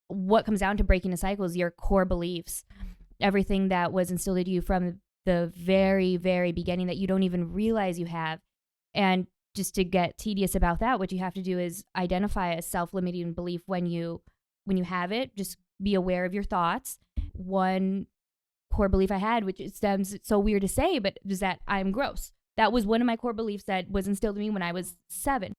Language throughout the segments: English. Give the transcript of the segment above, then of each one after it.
what comes down to breaking a cycle is your core beliefs, everything that was instilled into you from the very, very beginning that you don't even realize you have. And just to get tedious about that, what you have to do is identify a self-limiting belief when you have it. Just be aware of your thoughts. One core belief I had, which it sounds so weird to say, but is that I'm gross. That was one of my core beliefs that was instilled in me when I was 7.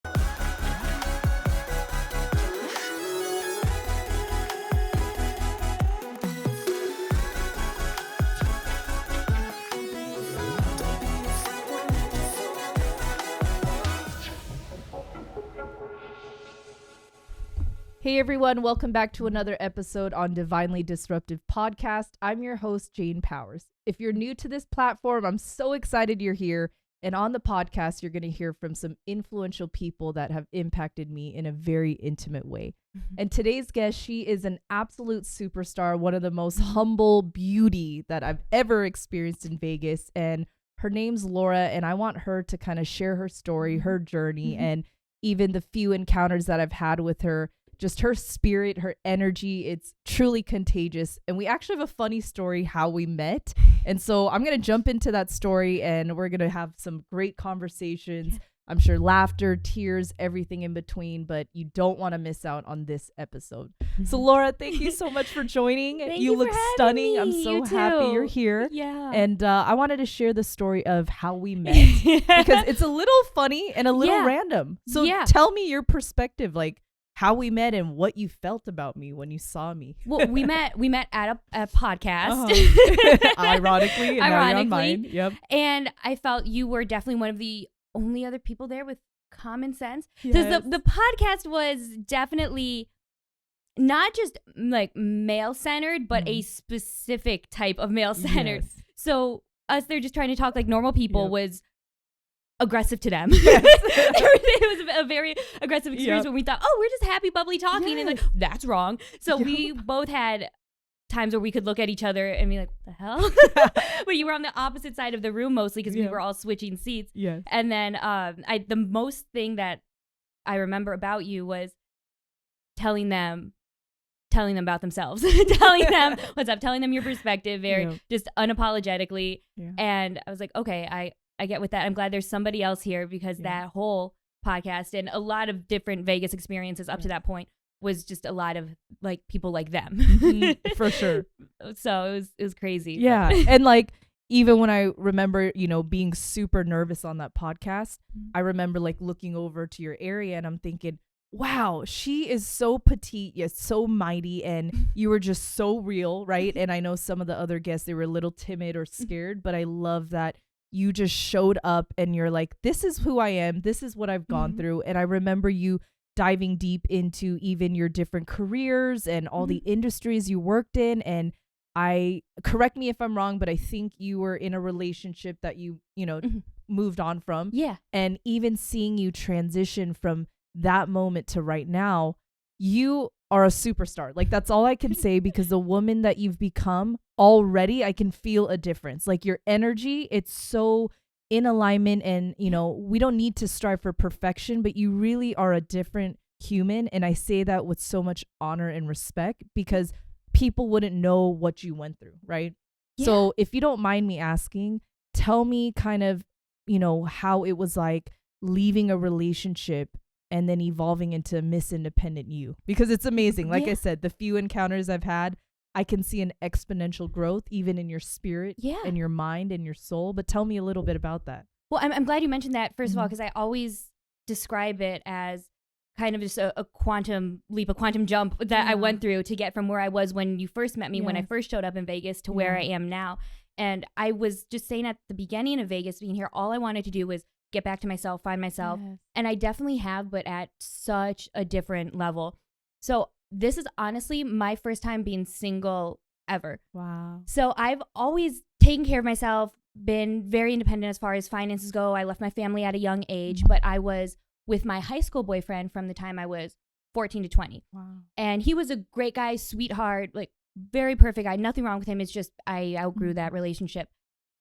Hey everyone, welcome back to another episode on Divinely Disruptive podcast. I'm your host, Jane Powers. If you're new to this platform, I'm so excited you're here. And on the podcast, you're going to hear from some influential people that have impacted me in a very intimate way. And today's guest, she is an absolute superstar, one of the most humble beauty that I've ever experienced in Vegas. And her name's Laura, and I want her to kind of share her story, her journey, and even the few encounters that I've had with her. Just her spirit, her energy, it's truly contagious. And we actually have a funny story how we met. And so I'm going to jump into that story and we're going to have some great conversations. I'm sure laughter, tears, everything in between, but you don't want to miss out on this episode. So Laura, thank you so much for joining. You look stunning. Me. I'm so happy you're here. Yeah. And I wanted to share the story of how we met because it's a little funny and a little random. So tell me your perspective, like, how we met and what you felt about me when you saw me. Well, we met at a podcast. Ironically, and now you're on mine. Yep. And I felt you were definitely one of the only other people there with common sense. Yes. Because the podcast was definitely not just like male-centered, but a specific type of male-centered. Yes. So us there just trying to talk like normal people was aggressive to them. Yes. It was a very aggressive experience when we thought, oh, we're just happy, bubbly talking. And like, that's wrong. So we both had times where we could look at each other and be like, what the hell? But you were on the opposite side of the room mostly because we were all switching seats. Yes. And then the most thing that I remember about you was telling them about themselves, telling them what's up, telling them your perspective very just unapologetically. Yeah. And I was like, okay, I get with that. I'm glad there's somebody else here because that whole podcast and a lot of different Vegas experiences up to that point was just a lot of like people like them. For sure. So it was crazy. Yeah. And like, even when I remember, being super nervous on that podcast, I remember like looking over to your area and I'm thinking, wow, she is so petite, yet so mighty. And you were just so real. Right. And I know some of the other guests, they were a little timid or scared, but I love that you just showed up and you're like, this is who I am. This is what I've gone through. And I remember you diving deep into even your different careers and all the industries you worked in. And correct me if I'm wrong, but I think you were in a relationship that you moved on from. Yeah. And even seeing you transition from that moment to right now, you are a superstar. Like, that's all I can say because the woman that you've become already, I can feel a difference. Like your energy, it's so in alignment and, we don't need to strive for perfection, but you really are a different human. And I say that with so much honor and respect because people wouldn't know what you went through. Right. Yeah. So if you don't mind me asking, tell me kind of, how it was like leaving a relationship and then evolving into Miss Independent you, because it's amazing. Like I said, the few encounters I've had, I can see an exponential growth even in your spirit and your mind and your soul. But tell me a little bit about that. Well, I'm glad you mentioned that, first of all, because I always describe it as kind of just a quantum leap, a quantum jump that I went through to get from where I was when you first met me, when I first showed up in Vegas to where I am now. And I was just saying at the beginning of Vegas being here, all I wanted to do was get back to myself, find myself. Yes. And I definitely have, but at such a different level. So this is honestly my first time being single ever. Wow. So I've always taken care of myself, been very independent as far as finances go. I left my family at a young age, but I was with my high school boyfriend from the time I was 14 to 20. Wow. And he was a great guy, sweetheart, like very perfect guy. Nothing wrong with him. It's just I outgrew that relationship.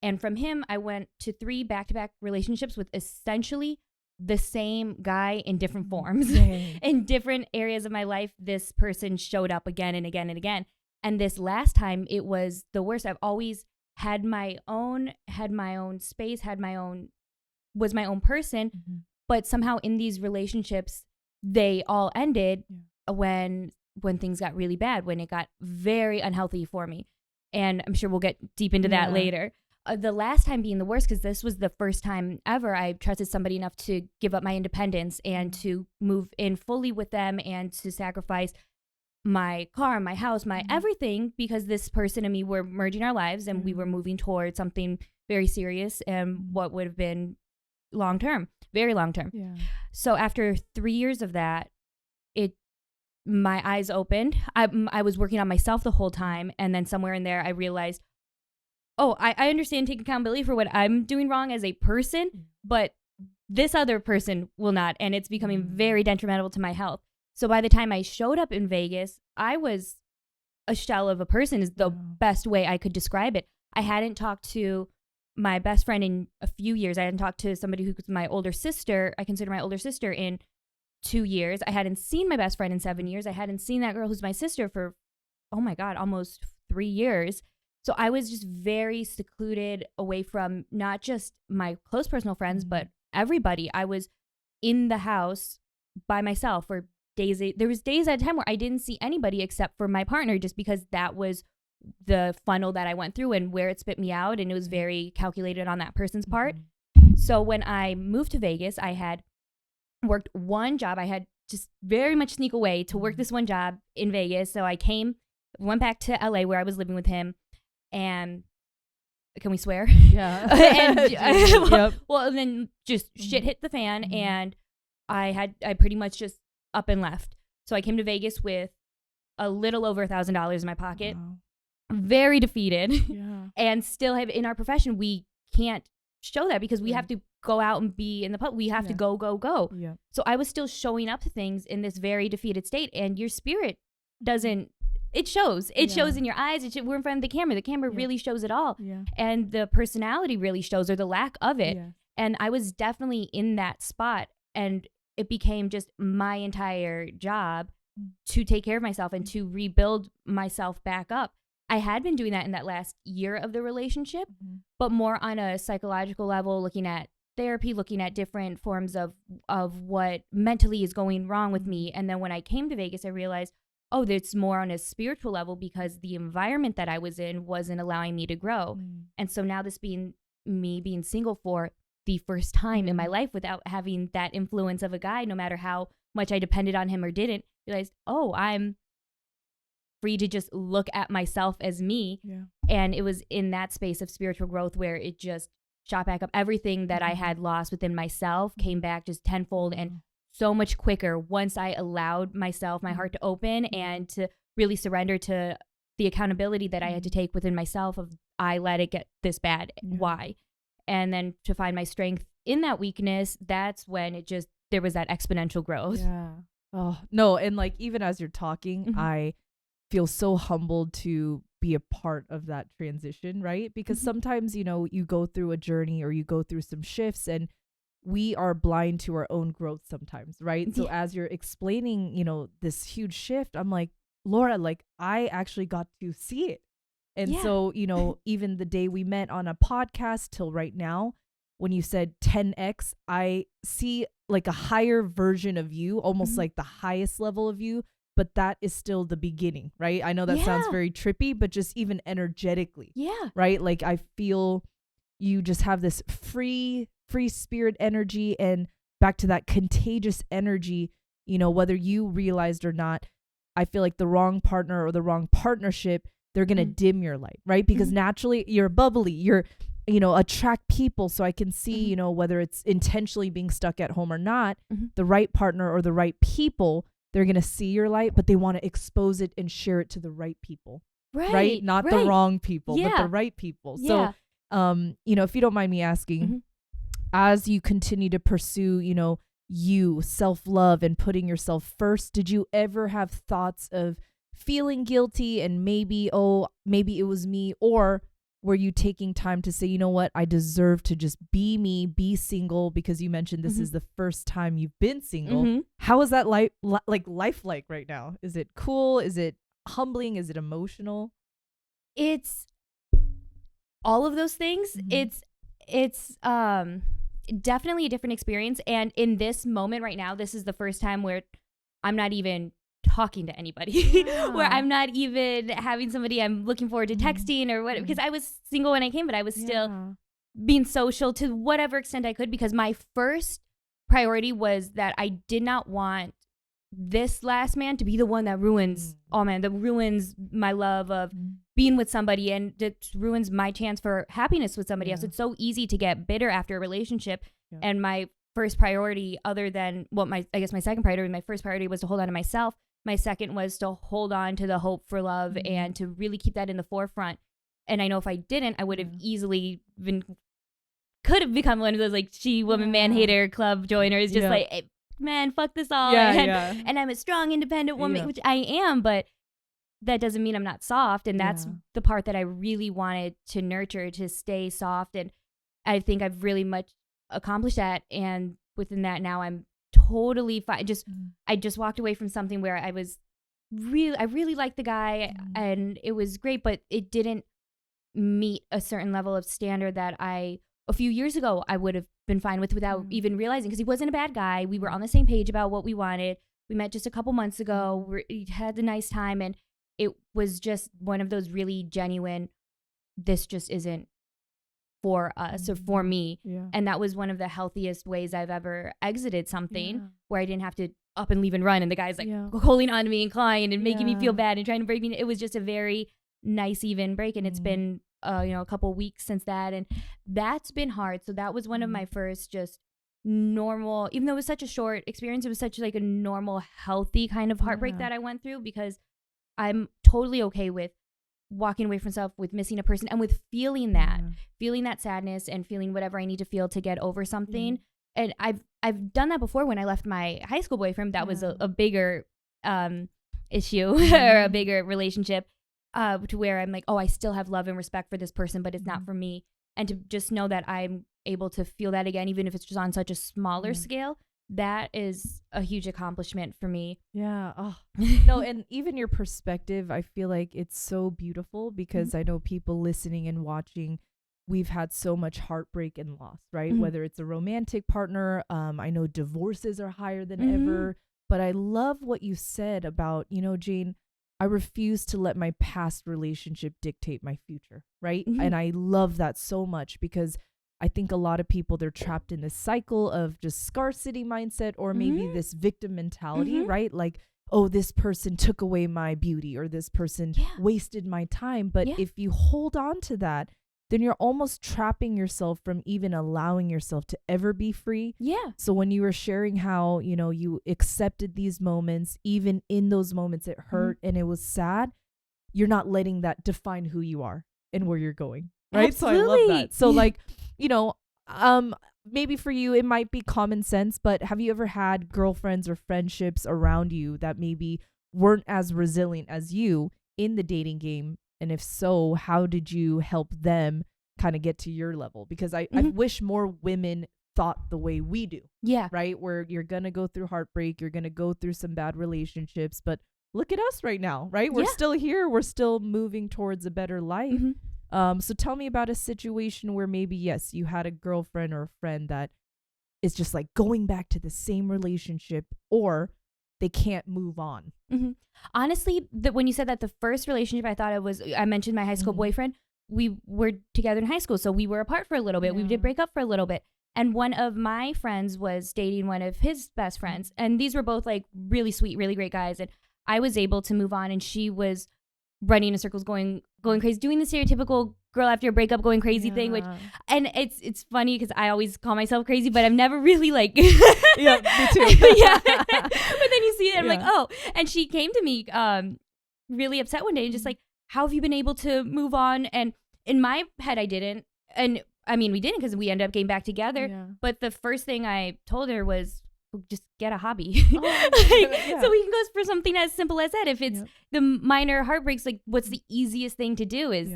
And from him, I went to 3 back-to-back relationships with essentially the same guy in different forms. Dang. In different areas of my life, this person showed up again and again and again. And this last time, it was the worst. I've always had my own space, was my own person. Mm-hmm. But somehow in these relationships, they all ended when things got really bad, when it got very unhealthy for me. And I'm sure we'll get deep into that later. The last time being the worst, because this was the first time ever I trusted somebody enough to give up my independence and to move in fully with them and to sacrifice my car, my house, my everything, because this person and me were merging our lives and we were moving towards something very serious and what would have been long-term, very long-term. Yeah. So after 3 years of that, my eyes opened. I was working on myself the whole time. And then somewhere in there, I realized, I understand taking accountability for what I'm doing wrong as a person, but this other person will not. And it's becoming very detrimental to my health. So by the time I showed up in Vegas, I was a shell of a person is the best way I could describe it. I hadn't talked to my best friend in a few years. I hadn't talked to somebody who was my older sister. I consider my older sister in 2 years. I hadn't seen my best friend in 7 years. I hadn't seen that girl who's my sister for, oh my God, almost 3 years. So I was just very secluded away from not just my close personal friends, but everybody. I was in the house by myself for days. There was days at a time where I didn't see anybody except for my partner, just because that was the funnel that I went through and where it spit me out. And it was very calculated on that person's part. So when I moved to Vegas, I had worked one job. I had just very much sneak away to work this one job in Vegas. So I went back to LA where I was living with him. And can we swear? Yeah. Well, and then just shit hit the fan, and I pretty much just up and left. So I came to Vegas with a little over $1,000 in my pocket, very defeated, and still have in our profession we can't show that because we have to go out and be in the pub. We have to go. Yeah. So I was still showing up to things in this very defeated state, and your spirit doesn't. It shows. It shows in your eyes. We're in front of the camera. The camera really shows it all. Yeah. And the personality really shows, or the lack of it. Yeah. And I was definitely in that spot. And it became just my entire job to take care of myself and to rebuild myself back up. I had been doing that in that last year of the relationship, but more on a psychological level, looking at therapy, looking at different forms of what mentally is going wrong with me. And then when I came to Vegas, I realized, it's more on a spiritual level because the environment that I was in wasn't allowing me to grow. And so now this being me being single for the first time in my life without having that influence of a guy, no matter how much I depended on him or didn't, realized, I'm free to just look at myself as me. Yeah. And it was in that space of spiritual growth where it just shot back up. Everything that I had lost within myself came back just tenfold and so much quicker once I allowed myself, my heart to open and to really surrender to the accountability that I had to take within myself of I let it get this bad. Why? And then to find my strength in that weakness, that's when there was that exponential growth. Yeah. Oh, no. And like, even as you're talking, I feel so humbled to be a part of that transition, right? Because sometimes, you go through a journey or you go through some shifts and we are blind to our own growth sometimes, right? So as you're explaining, this huge shift, I'm like, Laura, like I actually got to see it. And so, even the day we met on a podcast till right now, when you said 10x, I see like a higher version of you, almost like the highest level of you, but that is still the beginning, right? I know that sounds very trippy, but just even energetically, right? Like I feel you just have this free spirit energy, and back to that contagious energy, whether you realized or not, I feel like the wrong partner or the wrong partnership, they're going to dim your light, right? Because naturally you're bubbly, you're, attract people. So I can see, whether it's intentionally being stuck at home or not, the right partner or the right people, they're going to see your light, but they want to expose it and share it to the right people, right? Not the wrong people, but the right people. So, if you don't mind me asking, as you continue to pursue, you self-love and putting yourself first, did you ever have thoughts of feeling guilty and maybe it was me, or were you taking time to say, you know what, I deserve to just be me, be single? Because you mentioned this is the first time you've been single. How is that life like right now? Is it cool? Is it humbling? Is it emotional? It's all of those things. It's definitely a different experience. And in this moment right now, this is the first time where I'm not even talking to anybody, where I'm not even having somebody I'm looking forward to texting or what, because I was single when I came, but I was still being social to whatever extent I could, because my first priority was that I did not want this last man to be the one that ruins that ruins my love of being with somebody, and that ruins my chance for happiness with somebody else. It's so easy to get bitter after a relationship. And my first priority, other than my second priority, my first priority was to hold on to myself. My second was to hold on to the hope for love and to really keep that in the forefront. And I know if I didn't, I would have easily could have become one of those like woman man hater club joiners, just like, hey, man, fuck this all. And I'm a strong, independent woman, which I am, but that doesn't mean I'm not soft. And that's the part that I really wanted to nurture, to stay soft. And I think I've really much accomplished that. And within that now, I'm totally fine. I just walked away from something where I really liked the guy and it was great, but it didn't meet a certain level of standard that a few years ago I would have been fine with without even realizing, because he wasn't a bad guy. We were on the same page about what we wanted. We met just a couple months ago. We had a nice time, and it was just one of those really genuine, this just isn't for us or for me. And that was one of the healthiest ways I've ever exited something, where I didn't have to up and leave and run, and the guy's like holding on to me and crying and making me feel bad and trying to break me. It was just a very nice, even break. And it's been a couple weeks since that, and that's been hard. So that was one of my first just normal, even though it was such a short experience, it was such like a normal, healthy kind of heartbreak that I went through, because I'm totally okay with walking away from self, with missing a person, and with feeling that sadness and feeling whatever I need to feel to get over something. And I've done that before. When I left my high school boyfriend, that was a bigger issue or a bigger relationship, to where I'm like, oh, I still have love and respect for this person, but it's not for me. And to just know that I'm able to feel that again, even if it's just on such a smaller scale, that is a huge accomplishment for me. No, and even your perspective, I feel like it's so beautiful, because I know people listening and watching, we've had so much heartbreak and loss, right? Whether it's a romantic partner, I know divorces are higher than ever, but I love what you said about, Jane, I refuse to let my past relationship dictate my future, right? And I love that so much, because I think a lot of people, they're trapped in this cycle of just scarcity mindset, or maybe this victim mentality, right? Like, oh, this person took away my beauty, or this person wasted my time. But if you hold on to that, then you're almost trapping yourself from even allowing yourself to ever be free. So when you were sharing how, you accepted these moments, even in those moments it hurt and it was sad, you're not letting that define who you are and where you're going. Right. Absolutely. So I love that. So like, maybe for you, it might be common sense, but have you ever had girlfriends or friendships around you that maybe weren't as resilient as you in the dating game? And if so, how did you help them kind of get to your level? Because I wish more women thought the way we do. Right. Where you're going to go through heartbreak, you're going to go through some bad relationships, but look at us right now, right? We're still here. We're still moving towards a better life. So tell me about a situation where maybe, yes, you had a girlfriend or a friend that is just like going back to the same relationship, or they can't move on. Honestly, when you said that, the first relationship I mentioned my high school boyfriend. We were together in high school, so we were apart for a little bit. We did break up for a little bit. And one of my friends was dating one of his best friends. And these were both like really sweet, really great guys. And I was able to move on, and she was running in circles, going crazy, doing the stereotypical girl after a breakup going crazy thing, and it's funny because I always call myself crazy, but I've never really like me too. But then you see it, I'm like, oh. And she came to me really upset one day and just like, how have you been able to move on? And in my head, I didn't. And I mean, we didn't, because we ended up getting back together. But the first thing I told her was, just get a hobby. So we can go for something as simple as that. If it's the minor heartbreaks, like what's the easiest thing to do is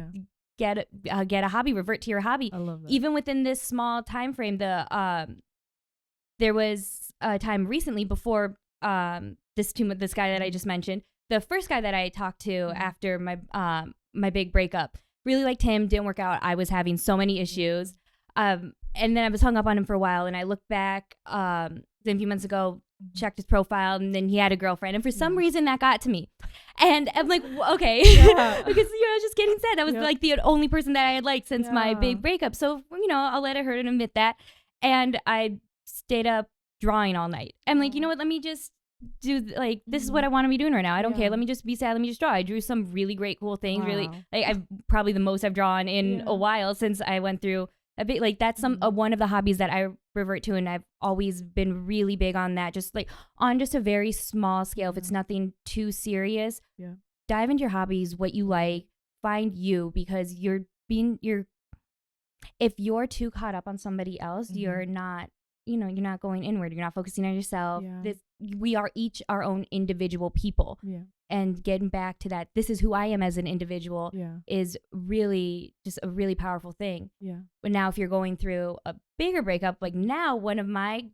get a hobby, revert to your hobby. I love that. Even within this small time frame, there was a time recently before this guy that I just mentioned, the first guy that I talked to after my big breakup. Really liked him, didn't work out. I was having so many issues. And then I was hung up on him for a while, and I looked back a few months ago, checked his profile, and then he had a girlfriend, and for some reason that got to me. And I'm like, okay, because I was just getting sad. That was like the only person that I had liked since my big breakup. So I'll let it hurt and admit that. And I stayed up drawing all night. I'm like, you know what? Let me just do this is what I want to be doing right now. I don't care. Let me just be sad. Let me just draw. I drew some really great, cool things. Really, I've probably the most I've drawn in a while since I went through a bit. That's one of the hobbies that I revert to, and I've always been really big on that. Just on just a very small scale. If it's nothing too serious, dive into your hobbies, what you like, find you, because if you're too caught up on somebody else, you're not. You're not going inward. You're not focusing on yourself. We are each our own individual people. And getting back to that, this is who I am as an individual is really just a really powerful thing. But now if you're going through a bigger breakup, like now one of my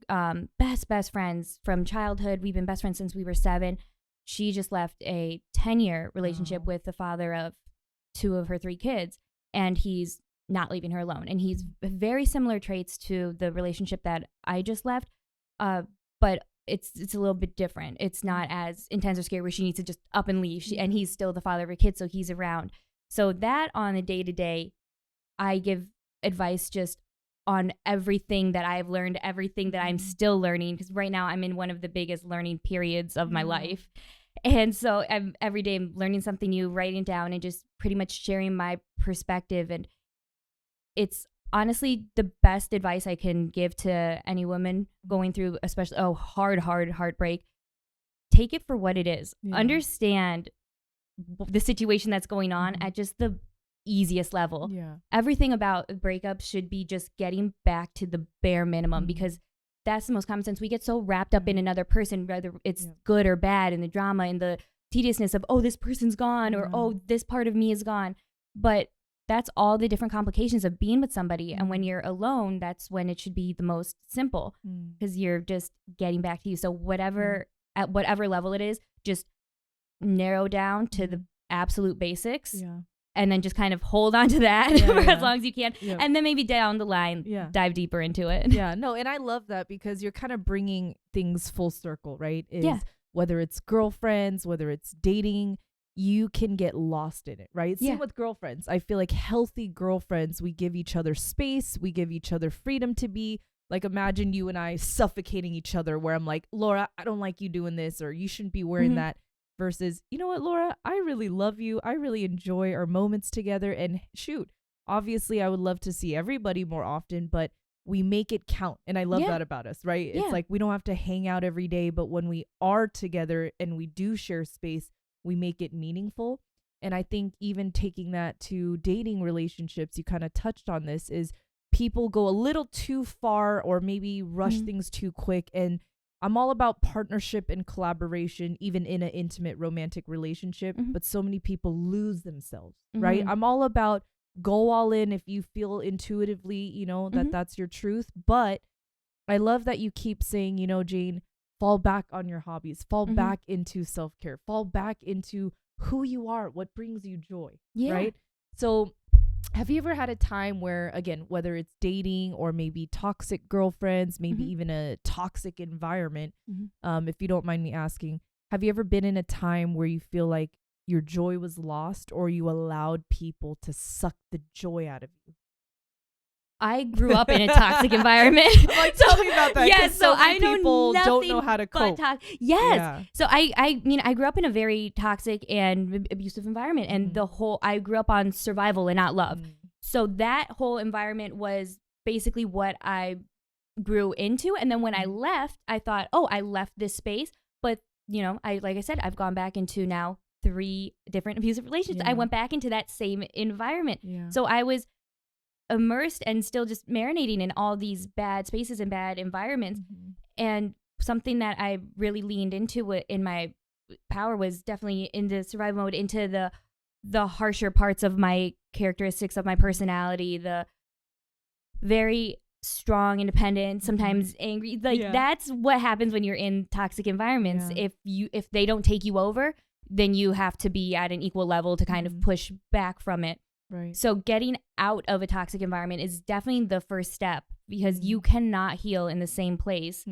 best friends from childhood, we've been best friends since we were 7. She just left a 10-year relationship with the father of 2 of her 3 kids. And he's not leaving her alone. And he's very similar traits to the relationship that I just left. But it's a little bit different. It's not as intense or scary where she needs to just up and leave. And he's still the father of her kids, so he's around. So that on a day-to-day, I give advice just on everything that I've learned, everything that I'm still learning, because right now I'm in one of the biggest learning periods of my life. And so every day I'm learning something new, writing down, and just pretty much sharing my perspective. And it's honestly the best advice I can give to any woman going through, especially hard heartbreak. Take it for what it is. Understand the situation that's going on at just the easiest level. Everything about a breakup should be just getting back to the bare minimum, because that's the most common sense. We get so wrapped up in another person, whether it's good or bad, and the drama and the tediousness of, this person's gone, or this part of me is gone. But that's all the different complications of being with somebody. And when you're alone, that's when it should be the most simple, because you're just getting back to you. So at whatever level it is, just narrow down to the absolute basics, and then just kind of hold on to that for as long as you can. And then maybe down the line, dive deeper into it. No, and I love that, because you're kind of bringing things full circle, right? Whether it's girlfriends, whether it's dating, you can get lost in it, right? Same with girlfriends. I feel like healthy girlfriends, we give each other space, we give each other freedom to be. Like, imagine you and I suffocating each other, where I'm like, Laura, I don't like you doing this, or you shouldn't be wearing that. Versus, you know what, Laura, I really love you. I really enjoy our moments together. And shoot, obviously I would love to see everybody more often, but we make it count. And I love that about us, right? It's like, we don't have to hang out every day, but when we are together and we do share space, we make it meaningful. And I think even taking that to dating relationships, you kind of touched on this, is people go a little too far, or maybe rush things too quick. And I'm all about partnership and collaboration, even in an intimate romantic relationship. But so many people lose themselves, right? I'm all about go all in if you feel intuitively, that that's your truth. But I love that you keep saying, Jane, fall back on your hobbies, fall back into self-care, fall back into who you are, what brings you joy, right? So have you ever had a time where, again, whether it's dating or maybe toxic girlfriends, maybe even a toxic environment, if you don't mind me asking, have you ever been in a time where you feel like your joy was lost, or you allowed people to suck the joy out of you? I grew up in a toxic environment. Tell me about that. Yes, so I know people don't know how to cope. So I grew up in a very toxic and abusive environment, and I grew up on survival and not love. So that whole environment was basically what I grew into. And then when I left, I thought, I left this space, but like I said, I've gone back into now 3 different abusive relationships. I went back into that same environment. So I was immersed and still just marinating in all these bad spaces and bad environments. And something that I really leaned into in my power was definitely in the survival mode, into the harsher parts of my characteristics of my personality, the very strong, independent, sometimes angry. Like that's what happens when you're in toxic environments. If they don't take you over, then you have to be at an equal level to kind of push back from it. Right. So getting out of a toxic environment is definitely the first step, because you cannot heal in the same place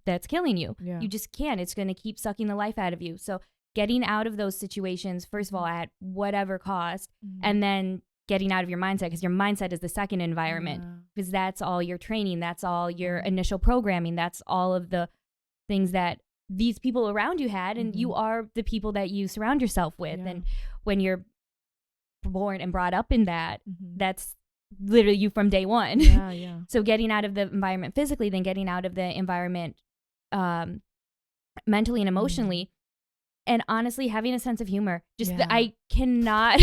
that's killing you. Yeah. You just can't. It's going to keep sucking the life out of you. So getting out of those situations, first of all, at whatever cost, and then getting out of your mindset, because your mindset is the second environment, because that's all your training, that's all your initial programming, that's all of the things that these people around you had, and you are the people that you surround yourself with. And when you're born and brought up in that, that's literally you from day one. So getting out of the environment physically, then getting out of the environment mentally and emotionally, and honestly having a sense of humor. Just I cannot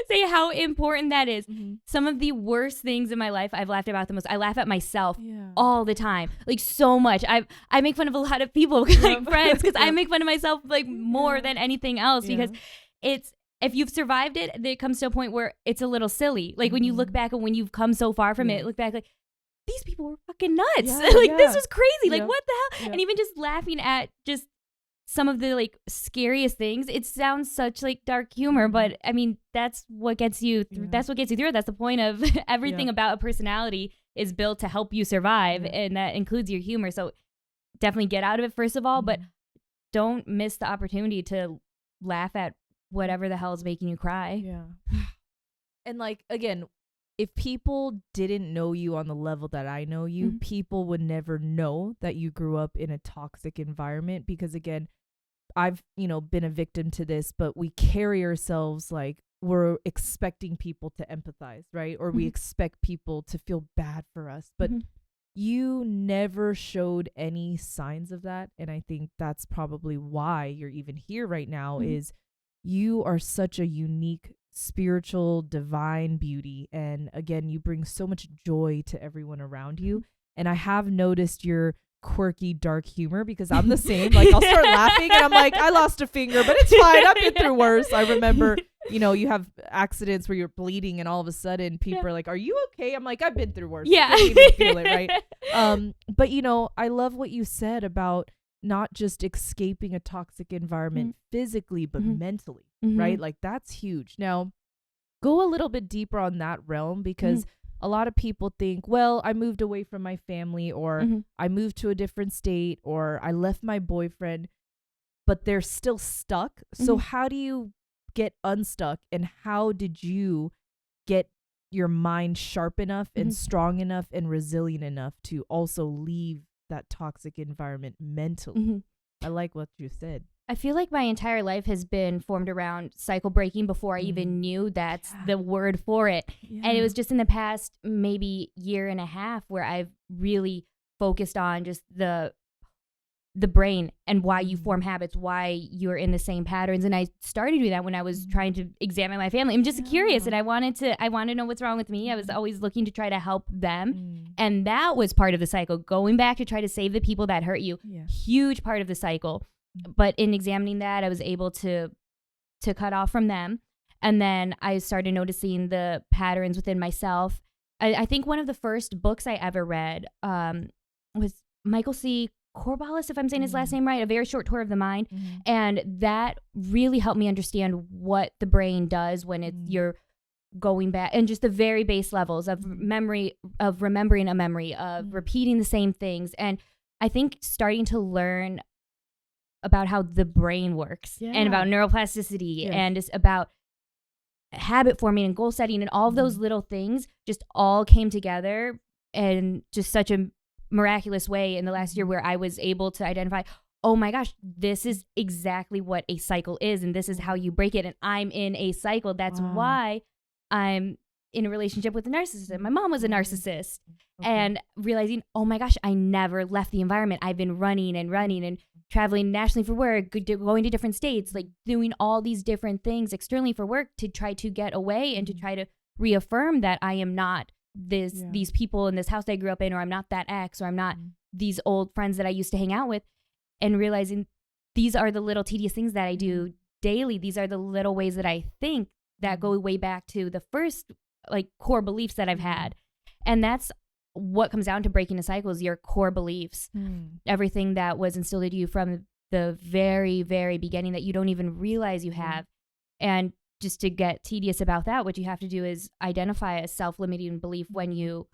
say how important that is. Some of the worst things in my life I've laughed about the most. I laugh at myself all the time, like so much. I make fun of a lot of people, like friends, because I make fun of myself like more than anything else, because it's, if you've survived it, it comes to a point where it's a little silly. Like when you look back and when you've come so far from it, look back like, these people were fucking nuts. This was crazy. Like what the hell? And even just laughing at just some of the like scariest things. It sounds such like dark humor, but I mean, that's what gets you through. That's what gets you through it. That's the point of everything about a personality is built to help you survive, and that includes your humor. So definitely get out of it first of all, but don't miss the opportunity to laugh at whatever the hell is making you cry. And like, again, if people didn't know you on the level that I know you, people would never know that you grew up in a toxic environment, because again, I've, been a victim to this, but we carry ourselves like we're expecting people to empathize, right? Or we expect people to feel bad for us, but you never showed any signs of that. And I think that's probably why you're even here right now, is you are such a unique spiritual divine beauty, and again, you bring so much joy to everyone around you. And I have noticed your quirky dark humor, because I'm the same. Like I'll start laughing and I'm like, I lost a finger, but it's fine, I've been through worse. I remember you have accidents where you're bleeding and all of a sudden people are like, are you okay? I'm like, I've been through worse. I can't even feel it, right? But I love what you said about not just escaping a toxic environment physically, but mentally, right? Like that's huge. Now, go a little bit deeper on that realm, because a lot of people think, well, I moved away from my family, or I moved to a different state, or I left my boyfriend, but they're still stuck. So how do you get unstuck, and how did you get your mind sharp enough and strong enough and resilient enough to also leave that toxic environment mentally? I like what you said. I feel like my entire life has been formed around cycle breaking before I even knew that's the word for it. And it was just in the past maybe year and a half where I've really focused on just the brain and why you form habits, why you're in the same patterns. And I started doing that when I was trying to examine my family. I'm just curious, and I wanted to know what's wrong with me. I was always looking to try to help them. And that was part of the cycle, going back to try to save the people that hurt you. Huge part of the cycle. But in examining that, I was able to cut off from them. And then I started noticing the patterns within myself. I think one of the first books I ever read was Michael C. Corballis, if I'm saying his last name right, A Very Short Tour of the Mind. And that really helped me understand what the brain does when you're going back, and just the very base levels of memory, of remembering a memory, of repeating the same things. And I think starting to learn about how the brain works and about neuroplasticity and just about habit forming and goal setting and all of those little things just all came together in just such a miraculous way in the last year, where I was able to identify, oh my gosh, this is exactly what a cycle is, and this is how you break it, and I'm in a cycle. That's why I'm in a relationship with a narcissist. My mom was a narcissist. And realizing, oh my gosh, I never left the environment. I've been running and traveling nationally for work, going to different states, like doing all these different things externally for work to try to get away and to try to reaffirm that I am not these people in this house that I grew up in, or I'm not that ex, or I'm not these old friends that I used to hang out with. And realizing these are the little tedious things that I do daily, these are the little ways that I think that go way back to the first like core beliefs that I've had. And that's what comes down to breaking a cycle is your core beliefs. Everything that was instilled into you from the very, very beginning that you don't even realize you have. And just to get tedious about that, what you have to do is identify a self-limiting belief when you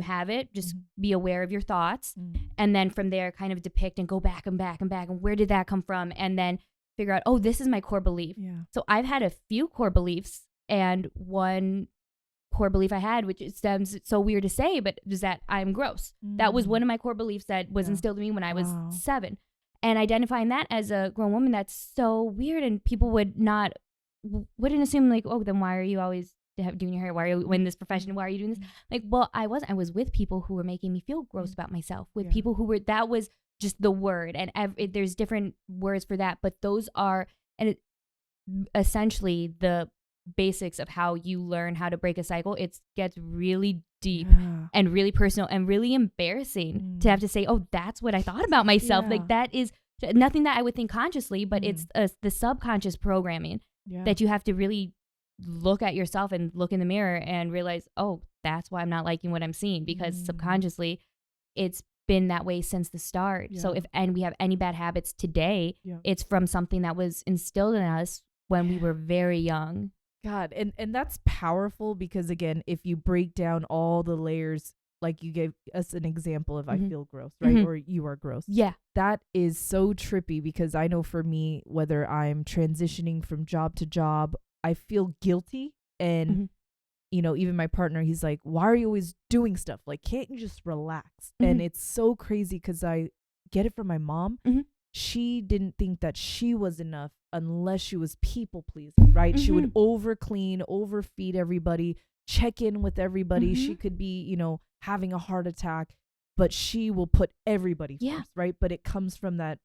have it. Just be aware of your thoughts, and then from there kind of depict and go back and back and back, and where did that come from, and then figure out, oh, this is my core belief. So I've had a few core beliefs, and one core belief I had, which it stems, it's so weird to say, but is that I'm gross. That was one of my core beliefs that was instilled in me when I was 7. And identifying that as a grown woman, that's so weird, and people wouldn't assume like, oh, then why are you always doing your hair? Why are you in this profession? Why are you doing this? Like, well, I was with people who were making me feel gross about myself, with people who were, that was just the word, and there's different words for that, but those are, and essentially the basics of how you learn how to break a cycle. It gets really deep and really personal and really embarrassing to have to say, oh, that's what I thought about myself. Like, that is nothing that I would think consciously, but it's the subconscious programming that you have to really look at yourself and look in the mirror and realize, oh, that's why I'm not liking what I'm seeing, because subconsciously it's been that way since the start. So if we have any bad habits today, it's from something that was instilled in us when we were very young. God, and that's powerful, because again, if you break down all the layers, like you gave us an example of I feel gross, right? Or you are gross. Yeah. That is so trippy, because I know for me, whether I'm transitioning from job to job, I feel guilty. And, you know, even my partner, he's like, why are you always doing stuff? Like, can't you just relax? And it's so crazy, because I get it from my mom. She didn't think that she was enough unless she was people pleasing, right? She would over clean, overfeed everybody, check in with everybody. She could be, you know, having a heart attack, but she will put everybody first, right? But it comes from that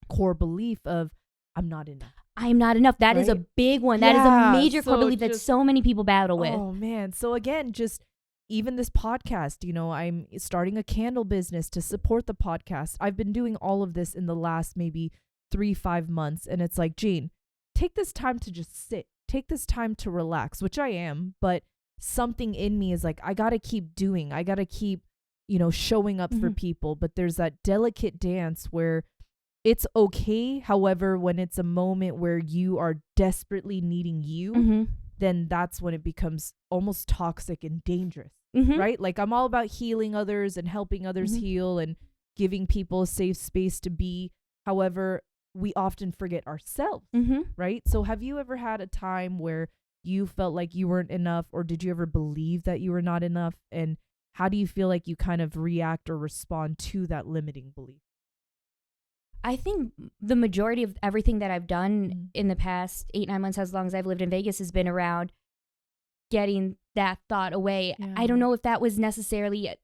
core belief of, I'm not enough. I'm not enough. That is a big one. That is a major core belief that so many people battle with. Oh man. So again, just even this podcast, you know, I'm starting a candle business to support the podcast. I've been doing all of this in the last maybe 3-5 months. And it's like, Jean, take this time to just sit. Take this time to relax, which I am. But something in me is like, I got to keep doing. I got to keep, you know, showing up for people. But there's that delicate dance where it's okay. However, when it's a moment where you are desperately needing you, then that's when it becomes almost toxic and dangerous, right? Like, I'm all about healing others and helping others heal and giving people a safe space to be. However, we often forget ourselves, right? So have you ever had a time where you felt like you weren't enough, or did you ever believe that you were not enough? And how do you feel like you kind of react or respond to that limiting belief? I think the majority of everything that I've done in the past 8-9 months, as long as I've lived in Vegas, has been around getting that thought away. I don't know if that was necessarily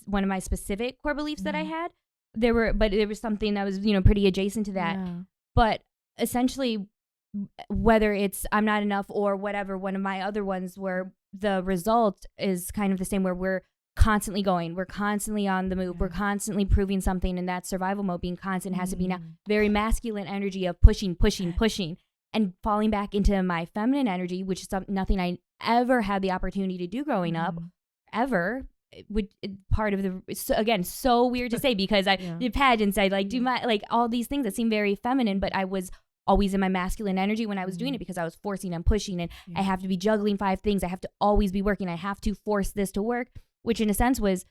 one of my specific core beliefs that I had. There was something that was, you know, pretty adjacent to that. But essentially, whether it's I'm not enough or whatever, one of my other ones where the result is kind of the same, where we're constantly going, we're constantly on the move, we're constantly proving something, and that survival mode being constant has to be now very masculine energy of pushing, and falling back into my feminine energy, which is nothing I ever had the opportunity to do growing up, ever. Part of the, again, so weird to say, because I did pageants, I like do my, like all these things that seem very feminine, but I was always in my masculine energy when I was doing it, because I was forcing and pushing, and I have to be juggling 5 things. I have to always be working. I have to force this to work, which in a sense was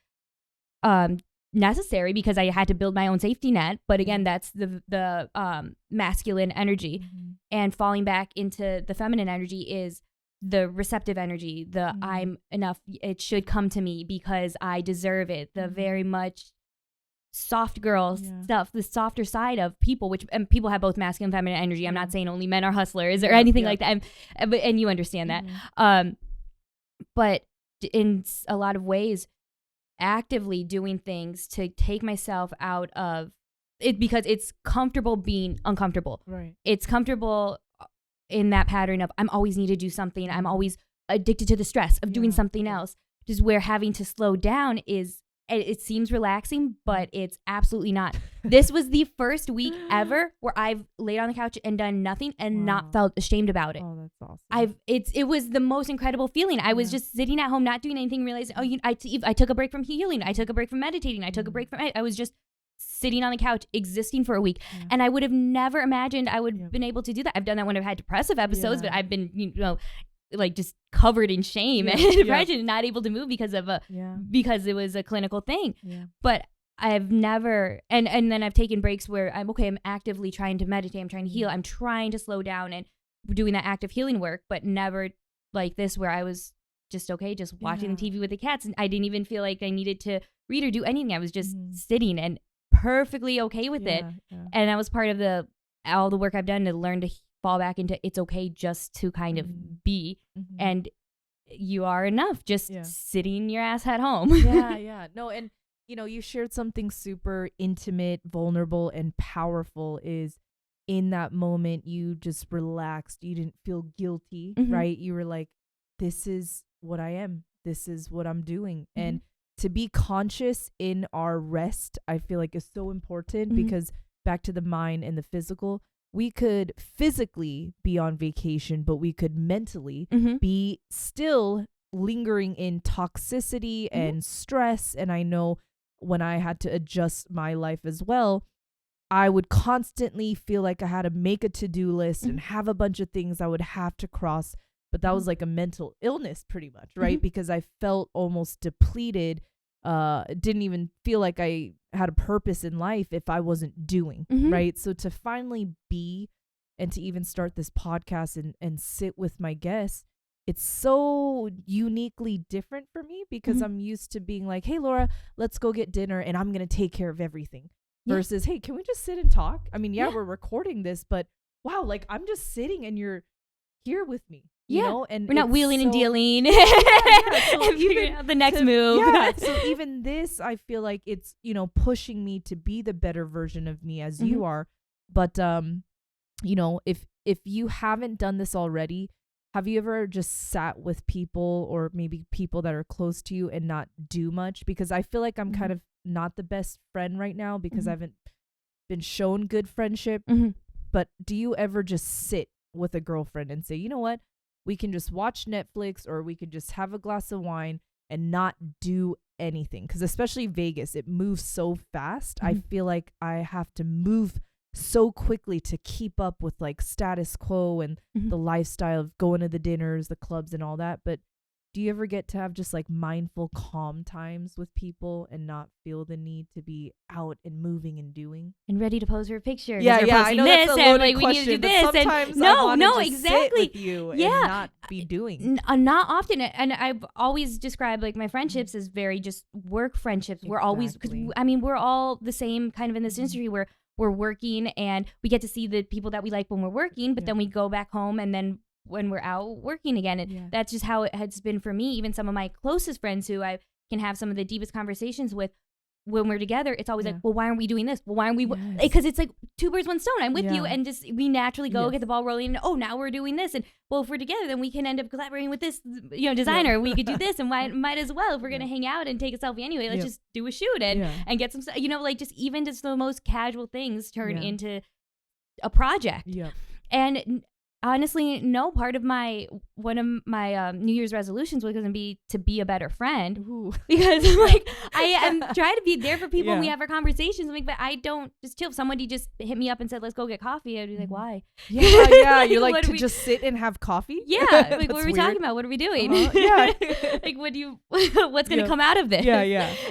necessary, because I had to build my own safety net. But again, that's the masculine energy, and falling back into the feminine energy is the receptive energy, the I'm enough, it should come to me because I deserve it, the very much soft girl stuff, the softer side of people, and people have both masculine and feminine energy. I'm not saying only men are hustlers or anything like that, and you understand that. But in a lot of ways, actively doing things to take myself out of it, because it's comfortable being uncomfortable. Right. It's comfortable in that pattern of I'm always need to do something. I'm always addicted to the stress of doing something else. Just where having to slow down is it seems relaxing, but it's absolutely not. This was the first week ever where I've laid on the couch and done nothing and not felt ashamed about it. Oh, that's awesome. It was the most incredible feeling. I was just sitting at home, not doing anything, realizing, I took a break from healing. I took a break from meditating. I took a break from, I was just sitting on the couch, existing for a week. And I would have never imagined I would have been able to do that. I've done that when I've had depressive episodes, but I've been, like just covered in shame and depression and not able to move because of because it was a clinical thing. But I've never, and then I've taken breaks where I'm actively trying to meditate, I'm trying to heal, I'm trying to slow down and doing that active healing work, but never like this where I was just just watching the TV with the cats, and I didn't even feel like I needed to read or do anything. I was just sitting and perfectly okay with it. And that was part of all the work I've done to learn to fall back into it's okay just to kind of be, and you are enough just sitting your ass at home. No, and you shared something super intimate, vulnerable, and powerful. Is in that moment you just relaxed, you didn't feel guilty, right? You were like, this is what I am, this is what I'm doing. And to be conscious in our rest, I feel like is so important, because back to the mind and the physical, we could physically be on vacation, but we could mentally be still lingering in toxicity and stress. And I know when I had to adjust my life as well, I would constantly feel like I had to make a to-do list and have a bunch of things I would have to cross. But that was like a mental illness pretty much, right? Because I felt almost depleted, didn't even feel like I had a purpose in life if I wasn't doing, right? So to finally be, and to even start this podcast and sit with my guests, it's so uniquely different for me, because I'm used to being like, hey, Laura, let's go get dinner and I'm going to take care of everything. Versus, hey, can we just sit and talk? I mean, we're recording this, but wow, like I'm just sitting and you're here with me. You know, and we're not wheeling and dealing So and figuring out the next move. So even this, I feel like it's, pushing me to be the better version of me as you are. But, if you haven't done this already, have you ever just sat with people, or maybe people that are close to you, and not do much? Because I feel like I'm kind of not the best friend right now, because I haven't been shown good friendship. But do you ever just sit with a girlfriend and say, you know what? We can just watch Netflix, or we could just have a glass of wine and not do anything. Because especially Vegas, it moves so fast. I feel like I have to move so quickly to keep up with like status quo and the lifestyle of going to the dinners, the clubs and all that. But do you ever get to have just like mindful, calm times with people and not feel the need to be out and moving and doing? And ready to pose for a picture. I know that's a loaded we question, need to do but this. sometimes and I want to just exactly. sit with you and not be doing. Not often. And I've always described like my friendships as very just work friendships. We're always, because we're all the same kind of in this industry where we're working and we get to see the people that we like when we're working, but then we go back home and then when we're out working again. And that's just how it has been for me. Even some of my closest friends who I can have some of the deepest conversations with, when we're together, it's always like, well, why aren't we doing this? Well, why aren't we? Because it's like two birds, one stone. I'm with you, and just we naturally go get the ball rolling. And now we're doing this, and well, if we're together, then we can end up collaborating with this, designer. We could do this, and might as well, if we're gonna hang out and take a selfie anyway. Let's just do a shoot and get some, like just even just the most casual things turn into a project. And honestly, no, part of one of my New Year's resolutions was going to be a better friend. Because I am trying to be there for people when we have our conversations. I'm like, but I don't just chill. If somebody just hit me up and said, let's go get coffee, I'd be like, why? You're like, to just sit and have coffee? Like, what are we talking about? What are we doing? Like, what's going to come out of this?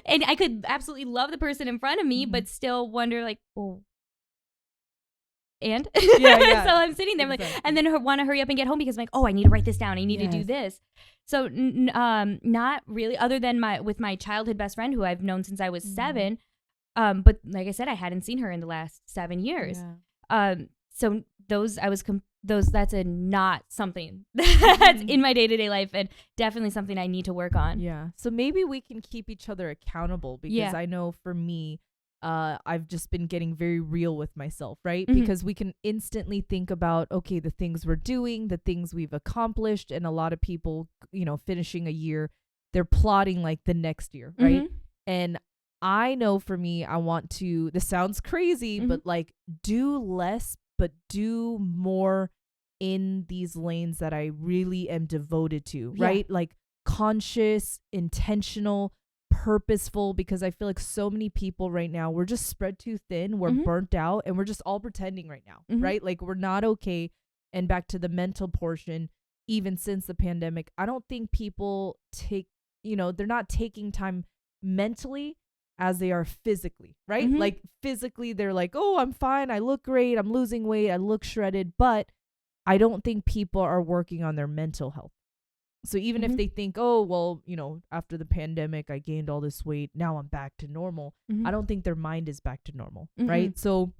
And I could absolutely love the person in front of me, but still wonder like, well, and so I'm sitting there like, and then want to hurry up and get home because I'm like, I need to write this down. I need to do this. So not really, other than with my childhood best friend who I've known since I was 7. But like I said, I hadn't seen her in the last 7 years. So that's not something that's in my day-to-day life, and definitely something I need to work on. So maybe we can keep each other accountable, because I know for me, I've just been getting very real with myself, right? Because we can instantly think about, okay, the things we're doing, the things we've accomplished, and a lot of people, finishing a year, they're plotting like the next year, right? And I know for me, I want to, this sounds crazy, but like do less, but do more in these lanes that I really am devoted to, right? Like conscious, intentional, purposeful, because I feel like so many people right now, we're just spread too thin, we're burnt out, and we're just all pretending right now, right? Like we're not okay. And back to the mental portion, even since the pandemic, I don't think people take, they're not taking time mentally as they are physically, right? Like physically, they're like, oh, I'm fine. I look great. I'm losing weight. I look shredded. But I don't think people are working on their mental health. So even if they think, oh, well, after the pandemic, I gained all this weight. Now I'm back to normal. I don't think their mind is back to normal, right? So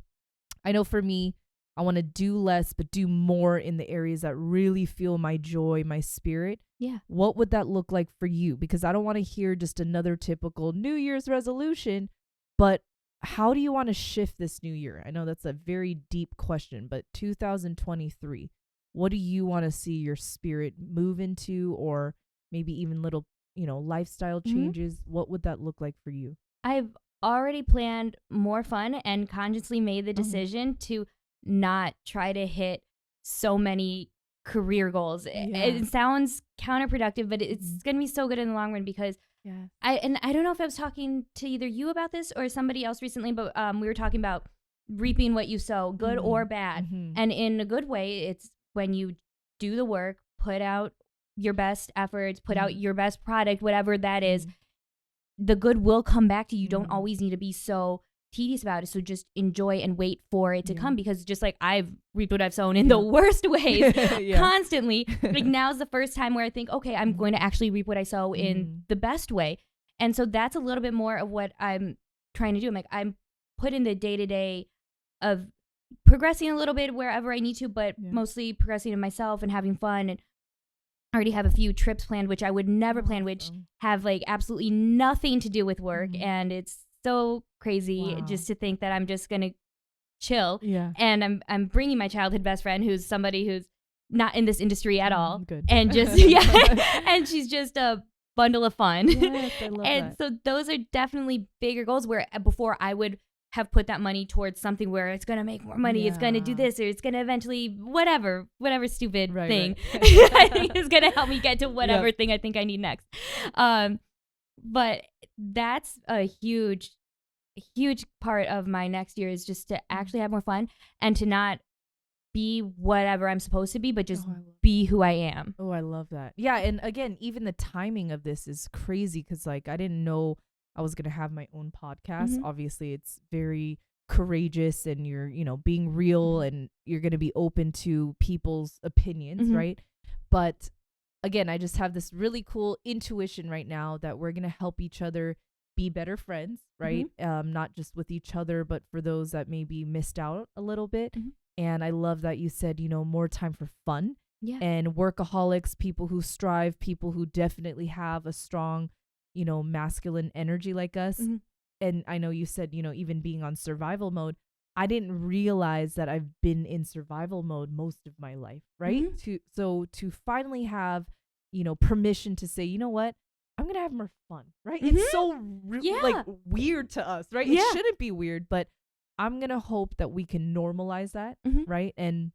I know for me, I want to do less, but do more in the areas that really fuel my joy, my spirit. Yeah. What would that look like for you? Because I don't want to hear just another typical New Year's resolution, but how do you want to shift this new year? I know that's a very deep question, but 2023, what do you want to see your spirit move into, or maybe even little, lifestyle changes? What would that look like for you? I've already planned more fun and consciously made the decision to not try to hit so many career goals. It sounds counterproductive, but it's going to be so good in the long run, because I don't know if I was talking to either you about this or somebody else recently, but we were talking about reaping what you sow, good or bad. And in a good way, it's when you do the work, put out your best efforts, put out your best product, whatever that is, the good will come back to you. You don't always need to be so tedious about it. So just enjoy and wait for it to come, because just like I've reaped what I've sown in the worst ways constantly, like now's the first time where I think, okay, I'm going to actually reap what I sow in the best way. And so that's a little bit more of what I'm trying to do. I'm put in the day-to-day of progressing a little bit wherever I need to, but mostly progressing in myself and having fun. And I already have a few trips planned, which I would never plan, which have like absolutely nothing to do with work. And it's so crazy just to think that I'm just going to chill. And I'm bringing my childhood best friend, who's somebody who's not in this industry at all. Good. And just, and she's just a bundle of fun. Yes, I love and that. so those are definitely bigger goals, where before I would have put that money towards something where it's going to make more money, it's going to do this, or it's going to eventually whatever stupid thing I think is going to help me get to whatever thing I think I need next. But that's a huge part of my next year, is just to actually have more fun and to not be whatever I'm supposed to be, but just be who I am. Oh, I love that. Yeah. And again, even the timing of this is crazy, because like I didn't know I was going to have my own podcast. Obviously, it's very courageous, and you're, being real, and you're going to be open to people's opinions, right? But again, I just have this really cool intuition right now that we're going to help each other be better friends, right? Not just with each other, but for those that maybe missed out a little bit. And I love that you said, more time for fun and workaholics, people who strive, people who definitely have a strong, masculine energy like us. And I know you said, even being on survival mode, I didn't realize that I've been in survival mode most of my life, right? To finally have, permission to say, you know what, I'm going to have more fun, right? It's so like weird to us, right? It shouldn't be weird, but I'm going to hope that we can normalize that, right? And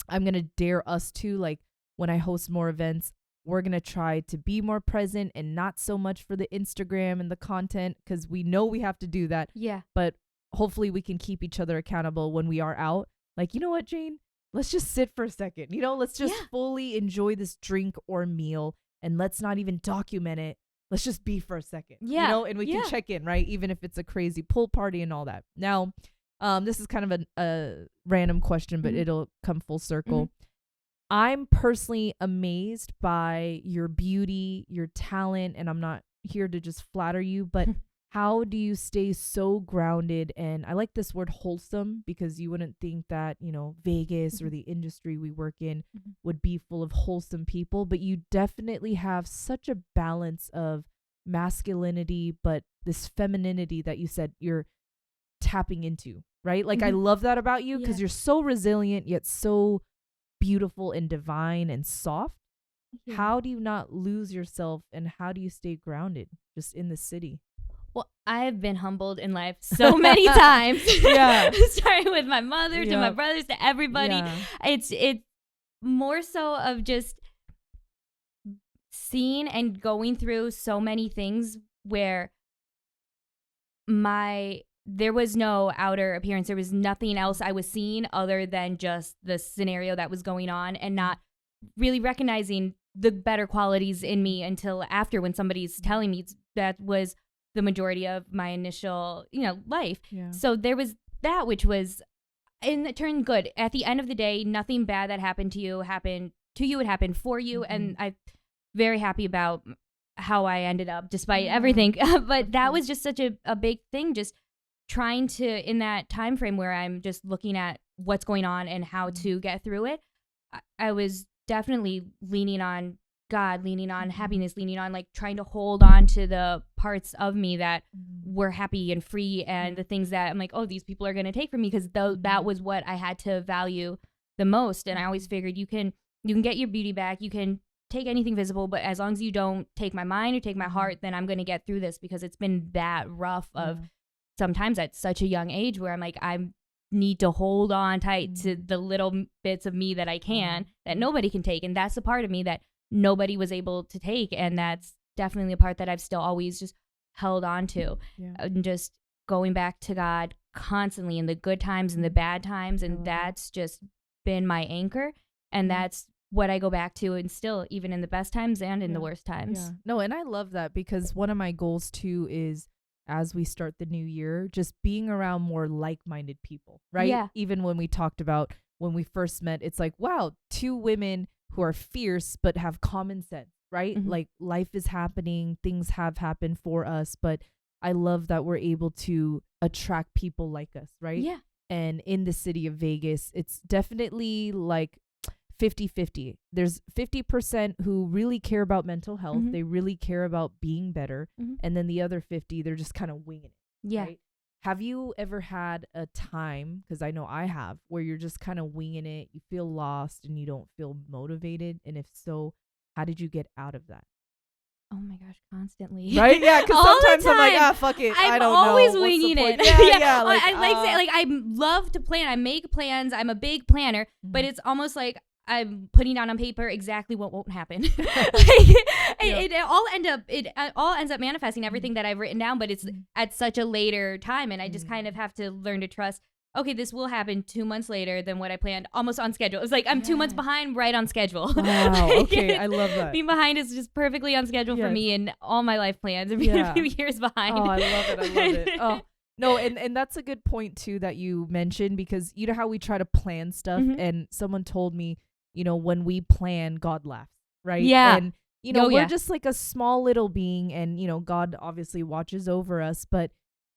I'm going to dare us to, like, when I host more events, we're going to try to be more present and not so much for the Instagram and the content, because we know we have to do that. But hopefully we can keep each other accountable when we are out. Like, you know what, Jane? Let's just sit for a second. Let's just fully enjoy this drink or meal, and let's not even document it. Let's just be for a second. And we can check in, right? Even if it's a crazy pool party and all that. Now, this is kind of a random question, but it'll come full circle. I'm personally amazed by your beauty, your talent, and I'm not here to just flatter you, but how do you stay so grounded? And I like this word wholesome, because you wouldn't think that, Vegas or the industry we work in would be full of wholesome people, but you definitely have such a balance of masculinity, but this femininity that you said you're tapping into, right? Like, I love that about you, because you're so resilient, yet so beautiful and divine and soft. How do you not lose yourself, and how do you stay grounded just in the city? Well, I have been humbled in life so many times. Yeah. Starting with my mother to my brothers to everybody. Yeah. It's more so of just seeing and going through so many things where there was no outer appearance. There was nothing else I was seeing other than just the scenario that was going on, and not really recognizing the better qualities in me until after, when somebody's telling me that was the majority of my initial, life. Yeah. So there was that, which was, and it turned good. At the end of the day, nothing bad that happened to you happened to you. It happened for you. Mm-hmm. And I'm very happy about how I ended up despite everything. But that was just such a big thing, just trying to, in that time frame where I'm just looking at what's going on and how to get through it. I was definitely leaning on God, leaning on happiness, leaning on like trying to hold on to the parts of me that were happy and free, and the things that I'm like, oh, these people are going to take from me, because that was what I had to value the most. And I always figured you can get your beauty back, you can take anything visible, but as long as you don't take my mind or take my heart, then I'm going to get through this, because it's been that rough of sometimes at such a young age where I'm like, I need to hold on tight to the little bits of me that I can, that nobody can take. And that's the part of me that nobody was able to take. And that's definitely a part that I've still always just held on to. And just going back to God constantly in the good times and the bad times. And that's just been my anchor. And that's what I go back to, and still, even in the best times and in the worst times. Yeah. No, and I love that, because one of my goals too is, as we start the new year, just being around more like-minded people, right? Yeah. Even when we talked about when we first met, it's like, wow, two women who are fierce but have common sense, right? Mm-hmm. Like, life is happening, things have happened for us, but I love that we're able to attract people like us, right? Yeah. And in the city of Vegas, it's definitely like 50-50. There's 50% who really care about mental health. They really care about being better. And then the other 50, they're just kind of winging it. Yeah. Right? Have you ever had a time, because I know I have, where you're just kind of winging it, you feel lost and you don't feel motivated? And if so, how did you get out of that? Oh my gosh, constantly. Right? Yeah, because sometimes I'm like, fuck it. I don't know. I'm always winging it. Yeah. Like, I love to plan. I make plans. I'm a big planner, but it's almost like I'm putting down on paper exactly what won't happen. It all ends up manifesting everything that I've written down, but it's at such a later time, and I just kind of have to learn to trust. Okay, this will happen 2 months later than what I planned, almost on schedule. It's like I'm 2 months behind, right on schedule. Wow. Okay, I love that. Being behind is just perfectly on schedule for me and all my life plans. And being a few years behind. Oh, I love it. Oh. No, and that's a good point too that you mentioned, because you know how we try to plan stuff, and someone told me, when we plan, God laughs, right? Yeah. And, we're just like a small little being, and, God obviously watches over us, but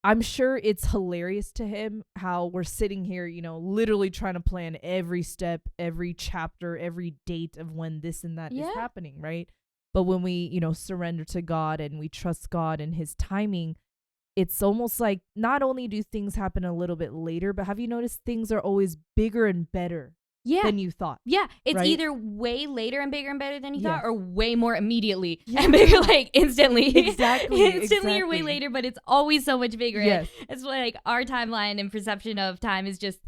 I'm sure it's hilarious to him how we're sitting here, literally trying to plan every step, every chapter, every date of when this and that is happening, right? But when we, surrender to God and we trust God and his timing, it's almost like not only do things happen a little bit later, but have you noticed things are always bigger and better than you thought? Yeah. It's either way later and bigger and better than you thought, or way more immediately and bigger, like instantly. Exactly. Instantly or way later, but it's always so much bigger. Yes. It's like our timeline and perception of time is just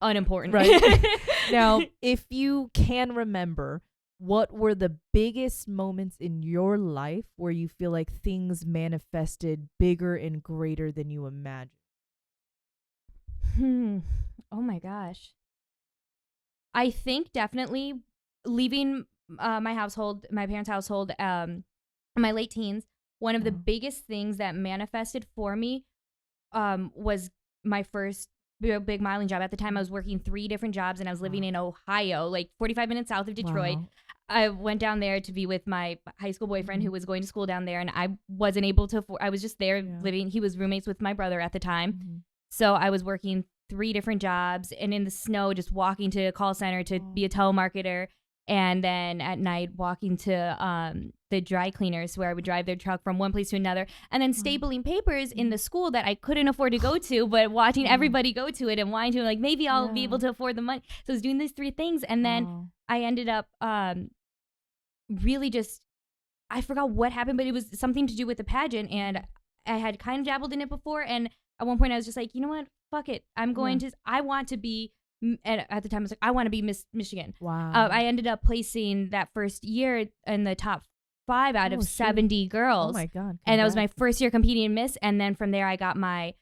unimportant. Right. Now, if you can remember, what were the biggest moments in your life where you feel like things manifested bigger and greater than you imagined? Oh my gosh. I think definitely leaving my household, my parents' household, in my late teens, one of the biggest things that manifested for me was my first big modeling job. At the time, I was working 3 different jobs, and I was living in Ohio, like 45 minutes south of Detroit. Wow. I went down there to be with my high school boyfriend who was going to school down there, and I wasn't able to, I was just there living. He was roommates with my brother at the time. So I was working 3 different jobs, and in the snow, just walking to a call center to be a telemarketer. And then at night, walking to the dry cleaners, where I would drive their truck from one place to another, and then stapling papers in the school that I couldn't afford to go to, but watching everybody go to it and wanting to, like, maybe I'll be able to afford the money. So I was doing these 3 things. And then I ended up really just, I forgot what happened, but it was something to do with the pageant. And I had kind of dabbled in it before, and at one point I was just like, you know what, fuck it, I'm going to. I want to be. At the time, I was like, I want to be Miss Michigan. Wow. I ended up placing that first year in the top 5 out of 70 girls. Oh my God. Congrats. And that was my first year competing in Miss. And then from there, I got my,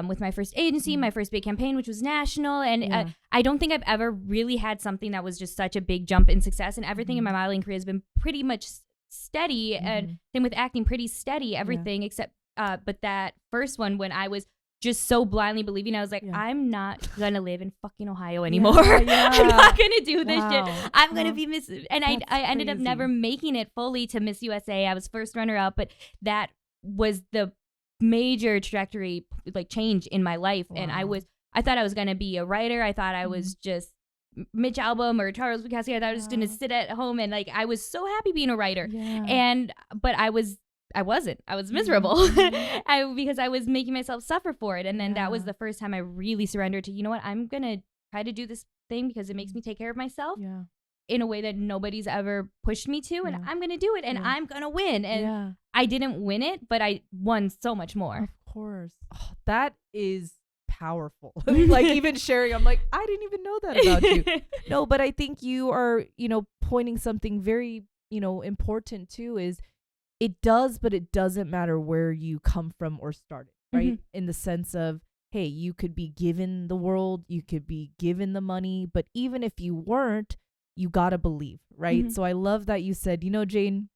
with my first agency, my first big campaign, which was national. And I don't think I've ever really had something that was just such a big jump in success. And everything in my modeling career has been pretty much steady. And same with acting, pretty steady, everything except, but that first one when I was just so blindly believing, I was like, I'm not gonna live in fucking Ohio anymore. I'm not gonna do this shit. I'm gonna be Miss. And I ended up never making it fully to Miss USA. I was first runner up, but that was the major trajectory, like, change in my life. And I thought I was gonna be a writer. I thought I was just Mitch Albom or Charles Bukowski. I thought I was just gonna sit at home and, like, I was so happy being a writer. But I wasn't. I was miserable because I was making myself suffer for it. And then that was the first time I really surrendered to, you know what, I'm going to try to do this thing because it makes me take care of myself in a way that nobody's ever pushed me to. And I'm going to do it and I'm going to win. And I didn't win it, but I won so much more. Of course. Oh, that is powerful. Like, even sharing, I'm like, I didn't even know that about you. No, but I think you are, pointing something very, important too, is it does, but it doesn't matter where you come from or started, right? In the sense of, hey, you could be given the world, you could be given the money, but even if you weren't, you gotta believe, right? So I love that you said, Jane,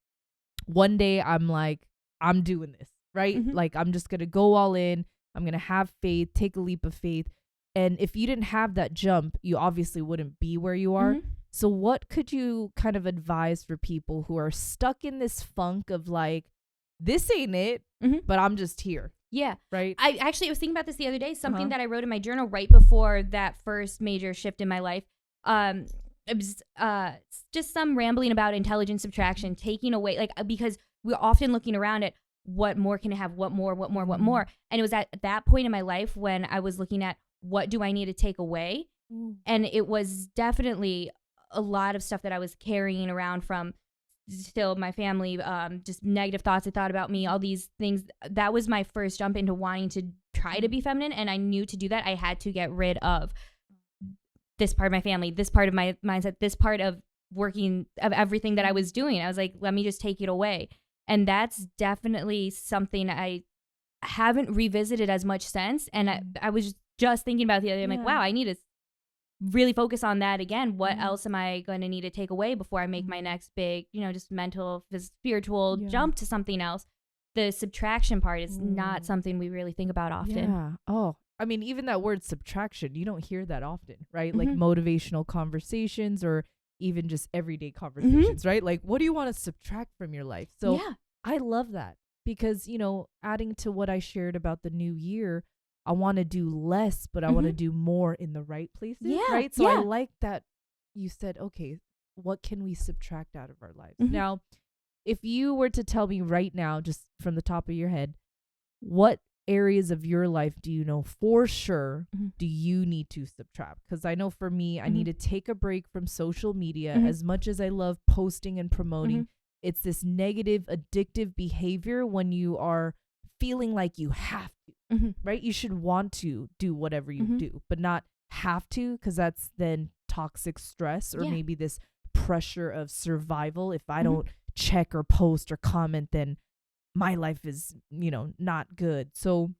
one day I'm like, I'm doing this, right? Like, I'm just gonna go all in, I'm gonna have faith, take a leap of faith. And if you didn't have that jump, you obviously wouldn't be where you are. So what could you kind of advise for people who are stuck in this funk of, like, this ain't it, but I'm just here? Yeah. Right. I was thinking about this the other day, something that I wrote in my journal right before that first major shift in my life. It was just some rambling about intelligent subtraction, taking away, like, because we're often looking around at what more can I have, what more. And it was at that point in my life when I was looking at what do I need to take away. And it was definitely a lot of stuff that I was carrying around from still my family, just negative thoughts I thought about me, all these things. That was my first jump into wanting to try to be feminine. And I knew to do that, I had to get rid of this part of my family, this part of my mindset, this part of working, of everything that I was doing. I was like, let me just take it away. And that's definitely something I haven't revisited as much since. And I was just thinking about the other day, I'm like, wow, I need to really focus on that again. What else am I going to need to take away before I make my next big, just mental, spiritual jump to something else? The subtraction part is not something we really think about often. Yeah. Oh, I mean, even that word subtraction, you don't hear that often, right? Like motivational conversations or even just everyday conversations, right? Like, what do you want to subtract from your life? So I love that because, adding to what I shared about the new year, I want to do less, but I want to do more in the right places, right? So I like that you said, okay, what can we subtract out of our lives? Now, if you were to tell me right now, just from the top of your head, what areas of your life do you know for sure do you need to subtract? Because I know for me, I need to take a break from social media. As much as I love posting and promoting, it's this negative, addictive behavior when you are feeling like you have to, right? You should want to do whatever you do, but not have to, because that's then toxic stress or maybe this pressure of survival. If I don't check or post or comment, then my life is, not good. So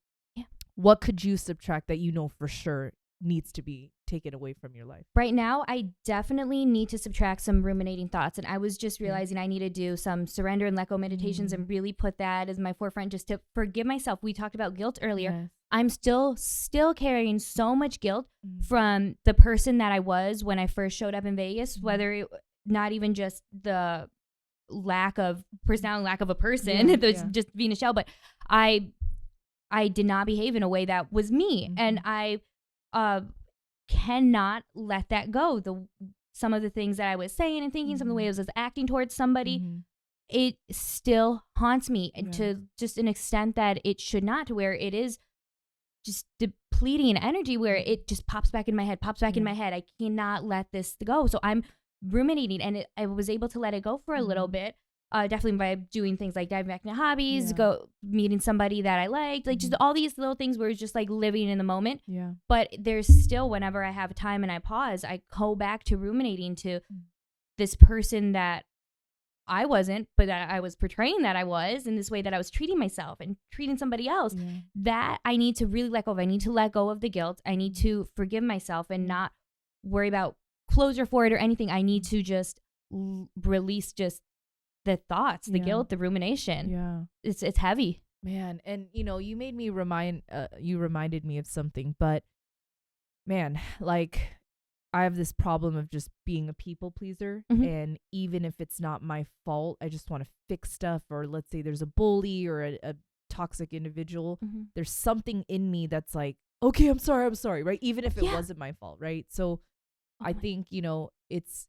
what could you subtract that for sure needs to be taken away from your life? Right now, I definitely need to subtract some ruminating thoughts. And I was just realizing I need to do some surrender and let go meditations and really put that as my forefront, just to forgive myself. We talked about guilt earlier. Yes. I'm still carrying so much guilt from the person that I was when I first showed up in Vegas, whether it not even just the lack of personality, lack of a person, just being a shell, but I did not behave in a way that was me. And I cannot let that go. Some of the things that I was saying and thinking, some of the ways I was acting towards somebody, it still haunts me to just an extent that it should not, to where it is just depleting energy, where it just pops back in my head. I cannot let this go. So I'm ruminating, and I was able to let it go for a little bit. definitely by doing things like diving back into hobbies, Yeah. go meeting somebody that I liked, like just all these little things where it's just like living in the moment. Yeah. But there's still, whenever I have time and I pause, I go back to ruminating to this person that I wasn't, but that I was portraying that I was, in this way that I was treating myself and treating somebody else, that I need to really let go of. I need to let go of the guilt. I need to forgive myself and not worry about closure for it or anything. I need to just release just the thoughts, the guilt, the rumination. Yeah. It's heavy. Man, and you made me you reminded me of something, but man, like I have this problem of just being a people pleaser, and even if it's not my fault, I just want to fix stuff. Or let's say there's a bully or a toxic individual, there's something in me that's like, okay, I'm sorry, right? Even if it wasn't my fault, right? So I think, it's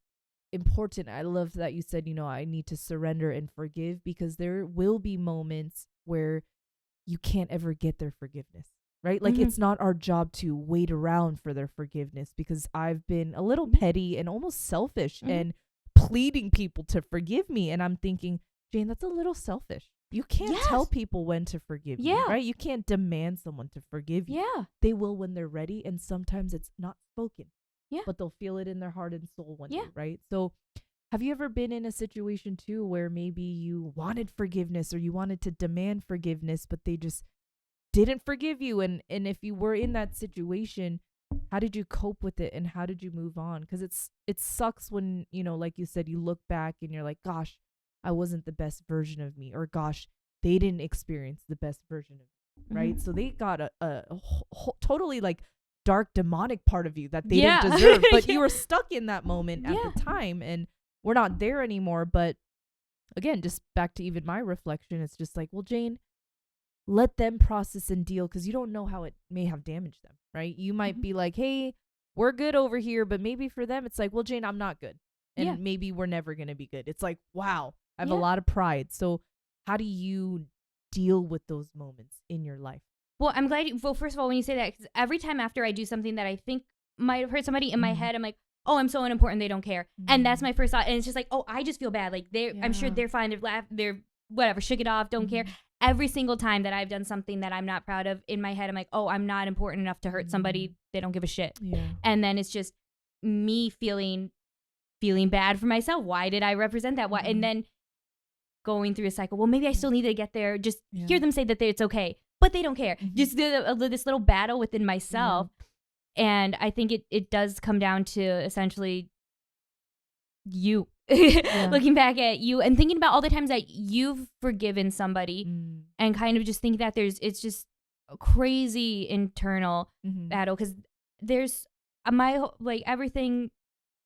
important. I love that you said, I need to surrender and forgive, because there will be moments where you can't ever get their forgiveness, right? Like it's not our job to wait around for their forgiveness, because I've been a little petty and almost selfish and pleading people to forgive me. And I'm thinking, Jane, that's a little selfish. You can't tell people when to forgive you, right? You can't demand someone to forgive you. Yeah. They will when they're ready. And sometimes it's not spoken. Yeah. But they'll feel it in their heart and soul one day, right? So have you ever been in a situation too where maybe you wanted forgiveness or you wanted to demand forgiveness, but they just didn't forgive you? And if you were in that situation, how did you cope with it and how did you move on? Because it sucks when, like you said, you look back and you're like, gosh, I wasn't the best version of me, or gosh, they didn't experience the best version of me, right? So they got a totally like dark demonic part of you that they didn't deserve, but you were stuck in that moment at the time, and we're not there anymore. But again, just back to even my reflection, it's just like, well, Jane, let them process and deal, because you don't know how it may have damaged them, right? You might be like, hey, we're good over here, but maybe for them it's like, well, Jane, I'm not good, and maybe we're never gonna be good. It's like, wow, I have a lot of pride. So how do you deal with those moments in your life? Well, I'm glad first of all, when you say that, because every time after I do something that I think might have hurt somebody, in my head, I'm like, oh, I'm so unimportant, they don't care. And that's my first thought. And it's just like, oh, I just feel bad. Like, I'm sure they're fine, they're laugh, they're whatever, shook it off, don't care. Every single time that I've done something that I'm not proud of, in my head, I'm like, oh, I'm not important enough to hurt somebody, they don't give a shit. And then it's just me feeling bad for myself. Why did I represent that? Why? And then going through a cycle, well, maybe I still need to get there, just hear them say that it's okay. But they don't care. Just this little battle within myself. And I think it does come down to essentially you looking back at you and thinking about all the times that you've forgiven somebody and kind of just think that it's just a crazy internal battle, because there's everything.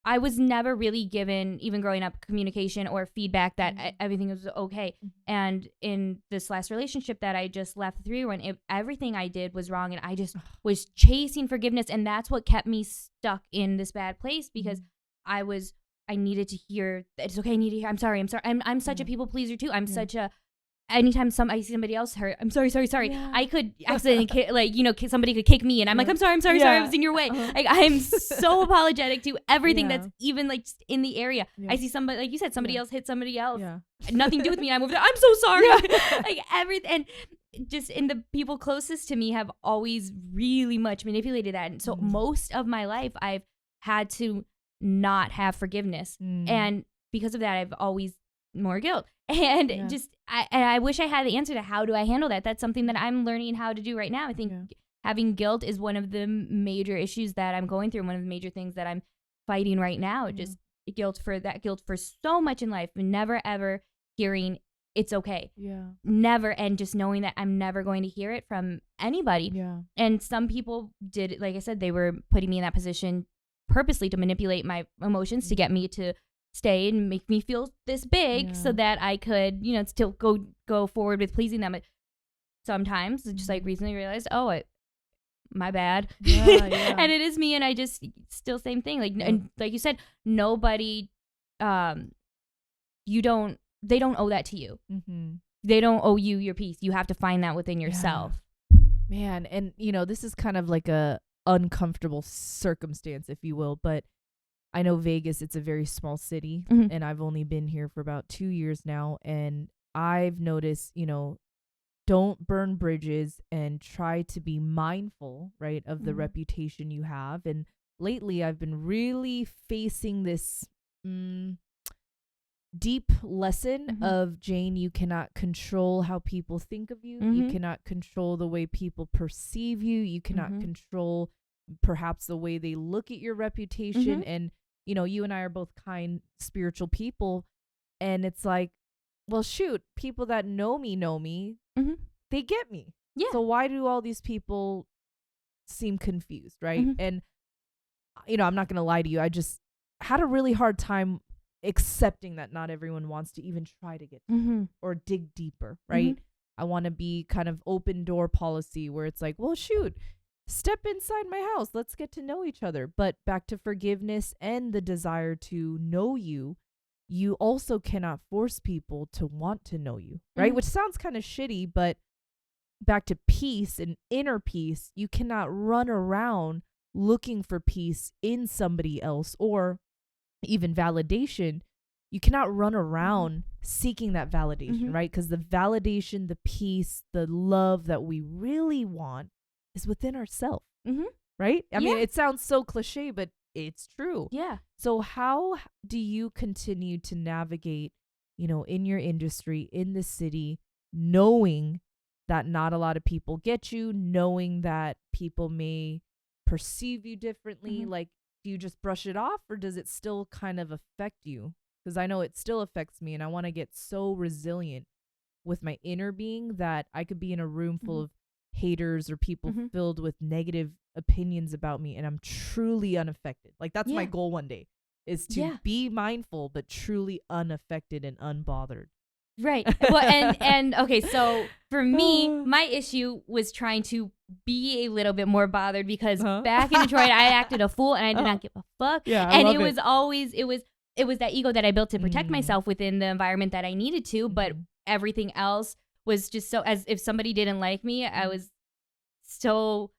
I was never really given, even growing up, communication or feedback that everything was okay. And in this last relationship that I just left through, and everything I did was wrong, and I just was chasing forgiveness, and that's what kept me stuck in this bad place, because I needed to hear that it's okay. I need to hear, I'm sorry. I'm such a people pleaser too. I'm such a, anytime I see somebody else hurt, I'm sorry. I could accidentally, somebody could kick me, and I'm like, I'm sorry, I was in your way. Like, I'm so apologetic to everything that's even like just in the area. I see somebody, like you said, somebody else hit somebody else. Nothing to do with me. I'm over there. I'm so sorry. Like everything, and just in the people closest to me have always really much manipulated that. And so most of my life, I've had to not have forgiveness, and because of that, I've always more guilt. And I wish I had the answer to how do I handle that. That's something that I'm learning how to do right now. I think having guilt is one of the major issues that I'm going through, one of the major things that I'm fighting right now. Just guilt for so much in life, never ever hearing it's okay. Never, and just knowing that I'm never going to hear it from anybody. And some people did, like I said, they were putting me in that position purposely to manipulate my emotions to get me to stay and make me feel this big so that I could, still go forward with pleasing them. But sometimes, just like recently realized, my bad. And it is me, and I just still same thing. Like, and like you said, nobody, they don't owe that to you. They don't owe you your peace. You have to find that within yourself. Man, and this is kind of like a uncomfortable circumstance, if you will, but I know Vegas, it's a very small city, Mhm. and I've only been here for about 2 years now, and I've noticed, don't burn bridges and try to be mindful, right, of the Mhm. reputation you have. And lately I've been really facing this deep lesson Mhm. of, Jane, you cannot control how people think of you. You Mhm. cannot control the way people perceive you. You cannot Mhm. control perhaps the way they look at your reputation. Mhm. And, you and I are both kind, spiritual people. And it's like, well, shoot, people that know me, Mhm. they get me. Yeah. So why do all these people seem confused, right? Mhm. And, I'm not going to lie to you. I just had a really hard time accepting that not everyone wants to even try to get to Mhm. or dig deeper, right? Mhm. I want to be kind of open door policy where it's like, well, shoot, step inside my house. Let's get to know each other. But back to forgiveness and the desire to know you, you also cannot force people to want to know you, right? Mhm. Which sounds kind of shitty, but back to peace and inner peace, you cannot run around looking for peace in somebody else or even validation. You cannot run around seeking that validation, Mhm. right? Because the validation, the peace, the love that we really want is within ourselves, Mhm. right? I mean, Yeah. it sounds so cliche, but it's true. Yeah. So how do you continue to navigate, in your industry, in the city, knowing that not a lot of people get you, knowing that people may perceive you differently? Mhm. Like, do you just brush it off, or does it still kind of affect you? Because I know it still affects me, and I want to get so resilient with my inner being that I could be in a room full Mhm. of haters or people Mhm. filled with negative opinions about me, and I'm truly unaffected. Like, that's my Yeah. goal one day, is to Yeah. be mindful but truly unaffected and unbothered. Right. Well, and okay, so for me, my issue was trying to be a little bit more bothered because back in Detroit, I acted a fool and I did not give a fuck. Yeah, I and love it was always it was that ego that I built to protect myself within the environment that I needed to, but everything else was just so, as if somebody didn't like me, I was so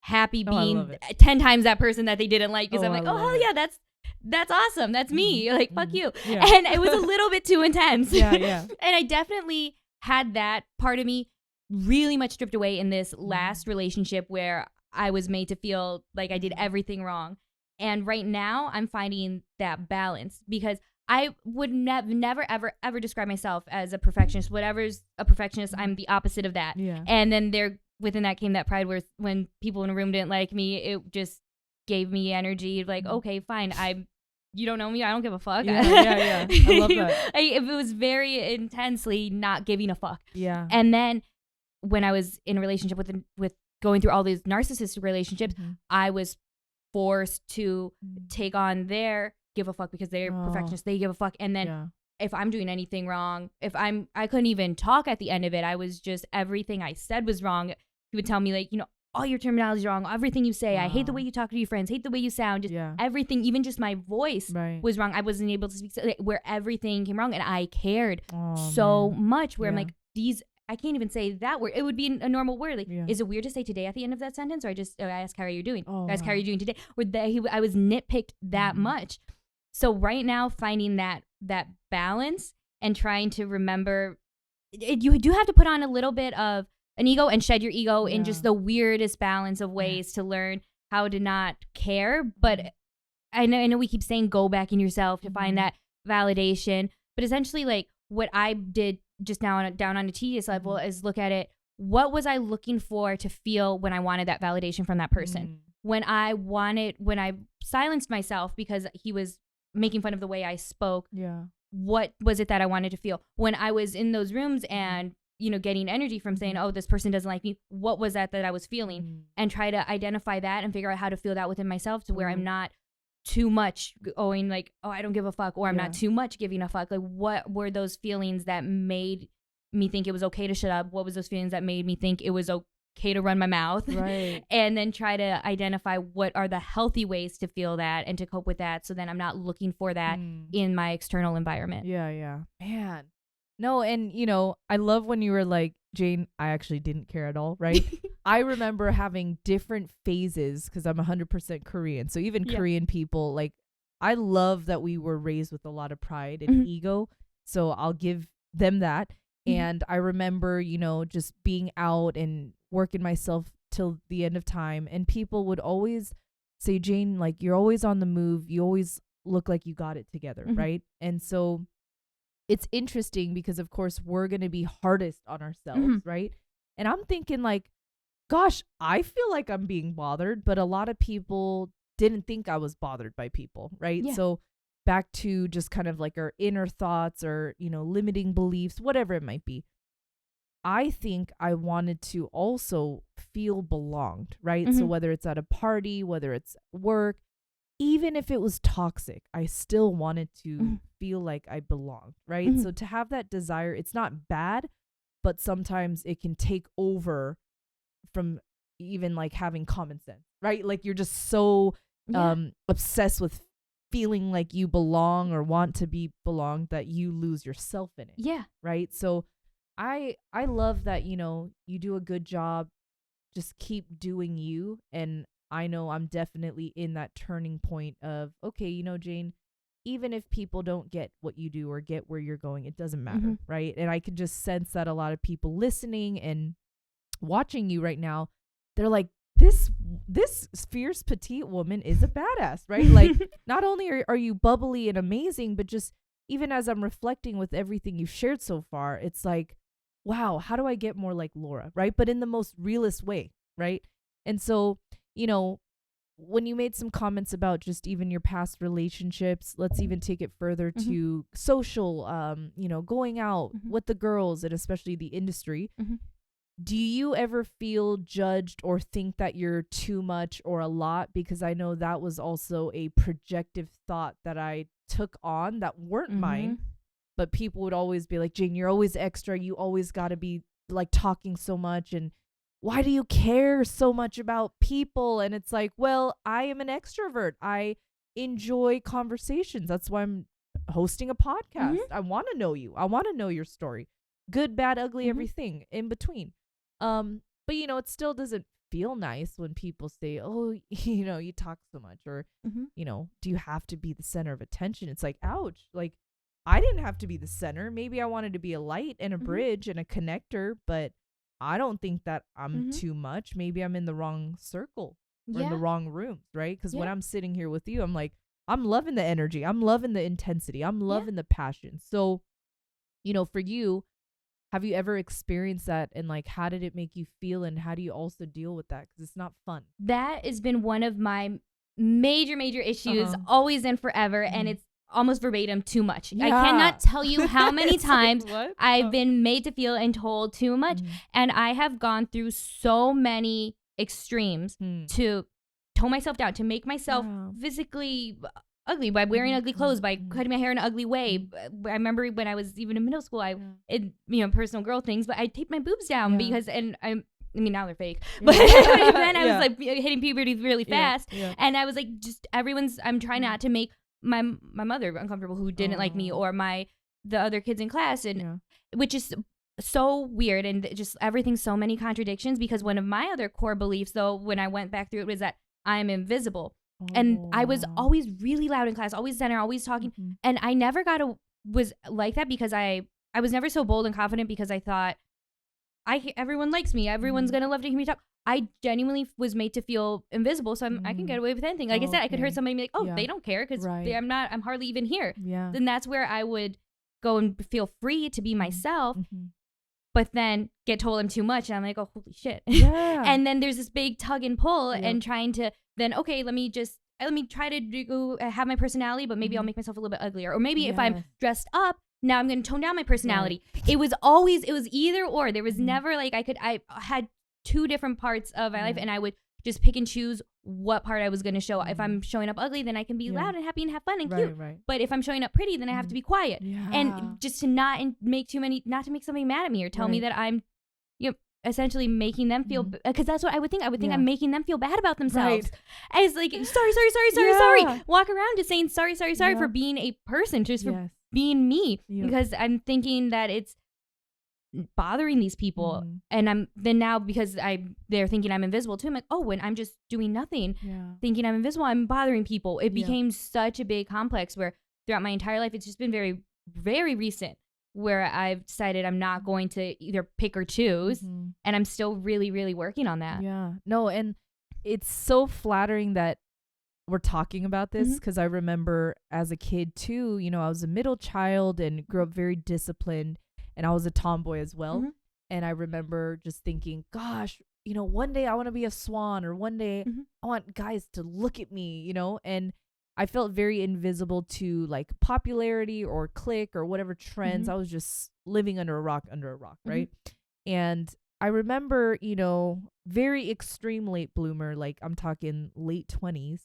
happy Oh, I being love it. 10 times that person that they didn't like, because Oh, I'm I like, oh love hell it. yeah, that's awesome. That's me. Like, fuck you. Yeah. And it was a little bit too intense. Yeah, yeah. And I definitely had that part of me really much stripped away in this last relationship where I was made to feel like I did everything wrong. And right now I'm finding that balance, because I would never, ever describe myself as a perfectionist. Whatever's a perfectionist, I'm the opposite of that. Yeah. And then within that came that pride where when people in a room didn't like me, it just gave me energy. Like, okay, fine. You don't know me. I don't give a fuck. Yeah. I love that. It was very intensely not giving a fuck. Yeah. And then when I was in a relationship with going through all these narcissistic relationships, I was forced to take on their give a fuck, because they're perfectionists. They give a fuck. And then if I'm doing anything wrong, I couldn't even talk at the end of it. I was just, everything I said was wrong. He would tell me, like, all your terminology is wrong. Everything you say, I hate the way you talk to your friends, hate the way you sound, just everything, even just my voice was wrong. I wasn't able to speak, where everything came wrong. And I cared so much, where I'm like, I can't even say that word. It would be a normal word. Like, is it weird to say today at the end of that sentence? Or I ask, how are you doing? I ask, how are you doing today? Or I was nitpicked that much. So right now, finding that balance and trying to remember, you do have to put on a little bit of an ego and shed your ego in just the weirdest balance of ways to learn how to not care. But I know we keep saying go back in yourself to find that validation. But essentially, like, what I did just now down on a tedious level is look at it. What was I looking for to feel when I wanted that validation from that person? When I silenced myself because he was making fun of the way I spoke. Yeah. What was it that I wanted to feel? When I was in those rooms and, getting energy from saying, oh, this person doesn't like me. What was that I was feeling? And try to identify that and figure out how to feel that within myself, to where I'm not too much going like, oh, I don't give a fuck, or I'm not too much giving a fuck. Like, what were those feelings that made me think it was okay to shut up? What was those feelings that made me think it was okay to run my mouth? Right. And then try to identify what are the healthy ways to feel that and to cope with that, so then I'm not looking for that in my external environment. Yeah. Man. No, and I love when you were like, Jane, I actually didn't care at all, right? I remember having different phases, because I'm 100% Korean. So even Korean people, like, I love that we were raised with a lot of pride and ego. So I'll give them that. And I remember, you know, just being out and working myself till the end of time. And people would always say, Jane, like, you're always on the move. You always look like you got it together, right? And so it's interesting because, of course, we're going to be hardest on ourselves, right? And I'm thinking, like, gosh, I feel like I'm being bothered, but a lot of people didn't think I was bothered by people, right? Yeah. So back to just kind of like our inner thoughts or, you know, limiting beliefs, whatever it might be. I think I wanted to also feel belonged, right? So whether it's at a party, whether it's work, even if it was toxic, I still wanted to feel like I belonged, right? So to have that desire, it's not bad, but sometimes it can take over from even like having common sense, right? Like you're just so obsessed with feeling like you belong or want to be belonged that you lose yourself in it. Yeah. Right. So I love that, you know, you do a good job. Just keep doing you. And I know I'm definitely in that turning point of, okay, you know, Jane, even if people don't get what you do or get where you're going, it doesn't matter. Right. And I can just sense that a lot of people listening and watching you right now, they're like, this fierce petite woman is a badass, right? Like, not only are you bubbly and amazing, but just even as I'm reflecting with everything you've shared so far, it's like, wow, how do I get more like Laura, right? But in the most realist way, right? And so, you know, when you made some comments about just even your past relationships, let's even take it further to social, you know, going out with the girls and especially the industry. Do you ever feel judged or think that you're too much or a lot? Because I know that was also a projective thought that I took on that weren't mine, but people would always be like, Jane, you're always extra. You always got to be like talking so much. And why do you care so much about people? And it's like, well, I am an extrovert. I enjoy conversations. That's why I'm hosting a podcast. I want to know you. I want to know your story. Good, bad, ugly, everything in between. But you know, it still doesn't feel nice when people say, oh, you know, you talk so much, or, you know, do you have to be the center of attention? It's like, ouch, like I didn't have to be the center. Maybe I wanted to be a light and a bridge and a connector, but I don't think that I'm too much. Maybe I'm in the wrong circle or in the wrong rooms, right? Because when I'm sitting here with you, I'm like, I'm loving the energy. I'm loving the intensity. I'm loving the passion. So, you know, for you, have you ever experienced that, and like, how did it make you feel, and how do you also deal with that? Because it's not fun. That has been one of my major issues, always and forever, and it's almost verbatim too much. I cannot tell you how many times like, I've been made to feel and told too much, and I have gone through so many extremes to tone myself down, to make myself physically ugly by wearing ugly clothes, by cutting my hair in an ugly way. I remember when I was even in middle school, you know, personal girl things, but I taped my boobs down because, and I mean, now they're fake, but then I was like hitting puberty really fast. And I was like, just I'm trying not to make my mother uncomfortable, who didn't like me, or the other kids in class, and which is so weird, and just everything's so many contradictions, because one of my other core beliefs, though, when I went back through it, was that I'm invisible. And I was always really loud in class, always center, always talking. And I never was like that, because I was never so bold and confident, because I thought everyone likes me. Everyone's going to love to hear me talk. I genuinely was made to feel invisible. So I can get away with anything. Like I said, I could hurt somebody and be like, oh, they don't care, because I'm hardly even here. Then that's where I would go and feel free to be myself. But then get told I'm too much, and I'm like, oh, holy shit. And then there's this big tug and pull, and trying to then, okay, let me try to have my personality, but maybe I'll make myself a little bit uglier. Or maybe if I'm dressed up, now I'm going to tone down my personality. It was either or. There was never like, I had two different parts of my life, and I would just pick and choose what part I was going to show. If I'm showing up ugly, then I can be loud and happy and have fun and cute. But if I'm showing up pretty, then I have to be quiet. And just to not to make somebody mad at me, or tell me that I'm, you know, essentially making them feel, because that's what I would think. I would think I'm making them feel bad about themselves. I was like, sorry. Walk around just saying sorry for being a person, just for being me. Because I'm thinking that it's bothering these people. And then now because they're thinking I'm invisible too, I'm like, oh, when I'm just doing nothing, thinking I'm invisible, I'm bothering people. It became such a big complex where throughout my entire life, it's just been very, very recent where I've decided I'm not going to either pick or choose. And I'm still really, really working on that. Yeah. No, and it's so flattering that we're talking about this because I remember as a kid too, you know, I was a middle child and grew up very disciplined, and I was a tomboy as well. And I remember just thinking, gosh, you know, one day I want to be a swan, or one day I want guys to look at me, you know, and I felt very invisible to like popularity or clique or whatever trends. I was just living under a rock, right? And I remember, you know, very extreme late bloomer, like I'm talking late 20s.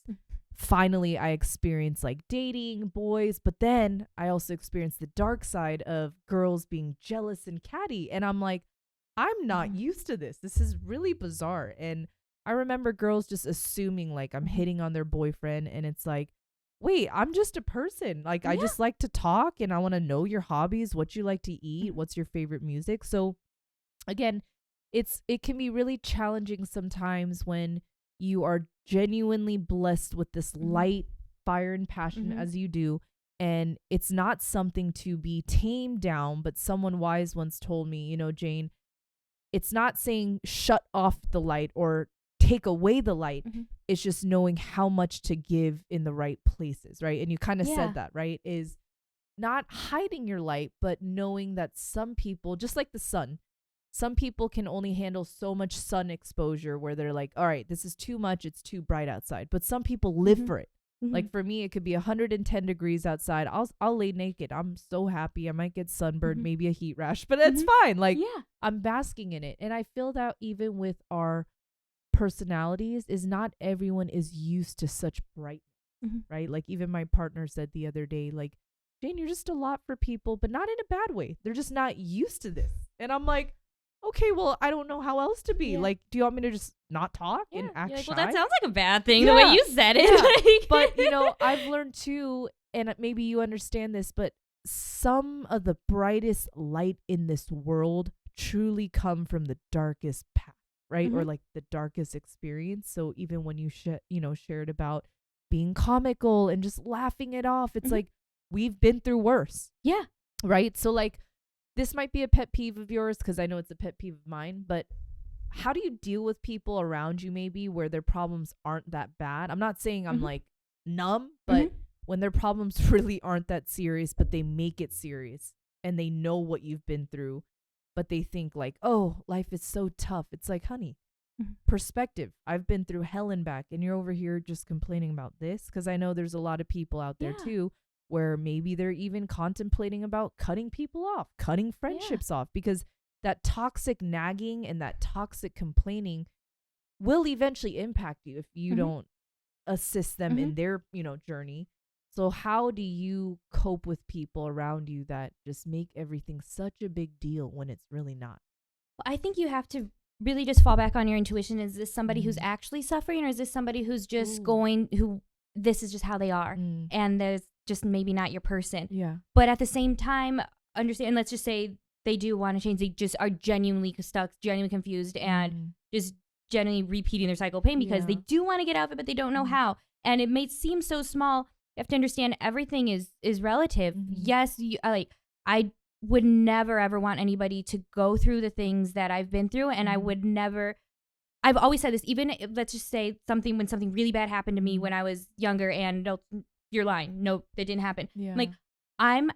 Finally, I experienced like dating boys, but then I also experienced the dark side of girls being jealous and catty. And I'm like, I'm not used to this. This is really bizarre. And I remember girls just assuming like I'm hitting on their boyfriend, and it's like, wait, I'm just a person. Like I just like to talk, and I want to know your hobbies, what you like to eat, what's your favorite music. So again, it can be really challenging sometimes when you are genuinely blessed with this light, fire, and passion as you do. And it's not something to be tamed down, but someone wise once told me, you know, Jane, it's not saying shut off the light or take away the light. It's just knowing how much to give in the right places, right? And you kind of said that, right? Is not hiding your light, but knowing that some people, just like the sun, some people can only handle so much sun exposure where they're like, all right, this is too much. It's too bright outside. But some people live for it. Like for me, it could be 110 degrees outside. I'll lay naked. I'm so happy. I might get sunburned, maybe a heat rash, but it's fine. Like I'm basking in it. And I feel that even with our personalities is not everyone is used to such brightness, right? Like even my partner said the other day, like, Jane, you're just a lot for people, but not in a bad way. They're just not used to this. And I'm like, okay, well, I don't know how else to be. Like, do you want me to just not talk and act shy? Well, that sounds like a bad thing, the way you said it. Like. But, you know, I've learned too, and maybe you understand this, but some of the brightest light in this world truly come from the darkest path, right? Or like the darkest experience. So even when you, shared about being comical and just laughing it off, it's like, we've been through worse. Yeah. Right? So like, this might be a pet peeve of yours because I know it's a pet peeve of mine, but how do you deal with people around you maybe where their problems aren't that bad? I'm not saying I'm like numb, but when their problems really aren't that serious, but they make it serious and they know what you've been through, but they think like, oh, life is so tough. It's like, honey, perspective. I've been through hell and back, and you're over here just complaining about this, because I know there's a lot of people out there too where maybe they're even contemplating about cutting people off, cutting friendships off, because that toxic nagging and that toxic complaining will eventually impact you if you don't assist them in their, journey. So how do you cope with people around you that just make everything such a big deal when it's really not? Well, I think you have to really just fall back on your intuition. Is this somebody who's actually suffering, or is this somebody who's just this is just how they are, and there's just maybe not your person? Yeah. But at the same time, understand, let's just say they do want to change. They just are genuinely stuck, genuinely confused, and just genuinely repeating their cycle of pain because they do want to get out of it, but they don't know how. And it may seem so small. You have to understand everything is relative. Yes, I would never, ever want anybody to go through the things that I've been through. And I would never, I've always said this, even if, let's just say when something really bad happened to me when I was younger, and no, you're lying. No, that didn't happen. Yeah. Like, I'm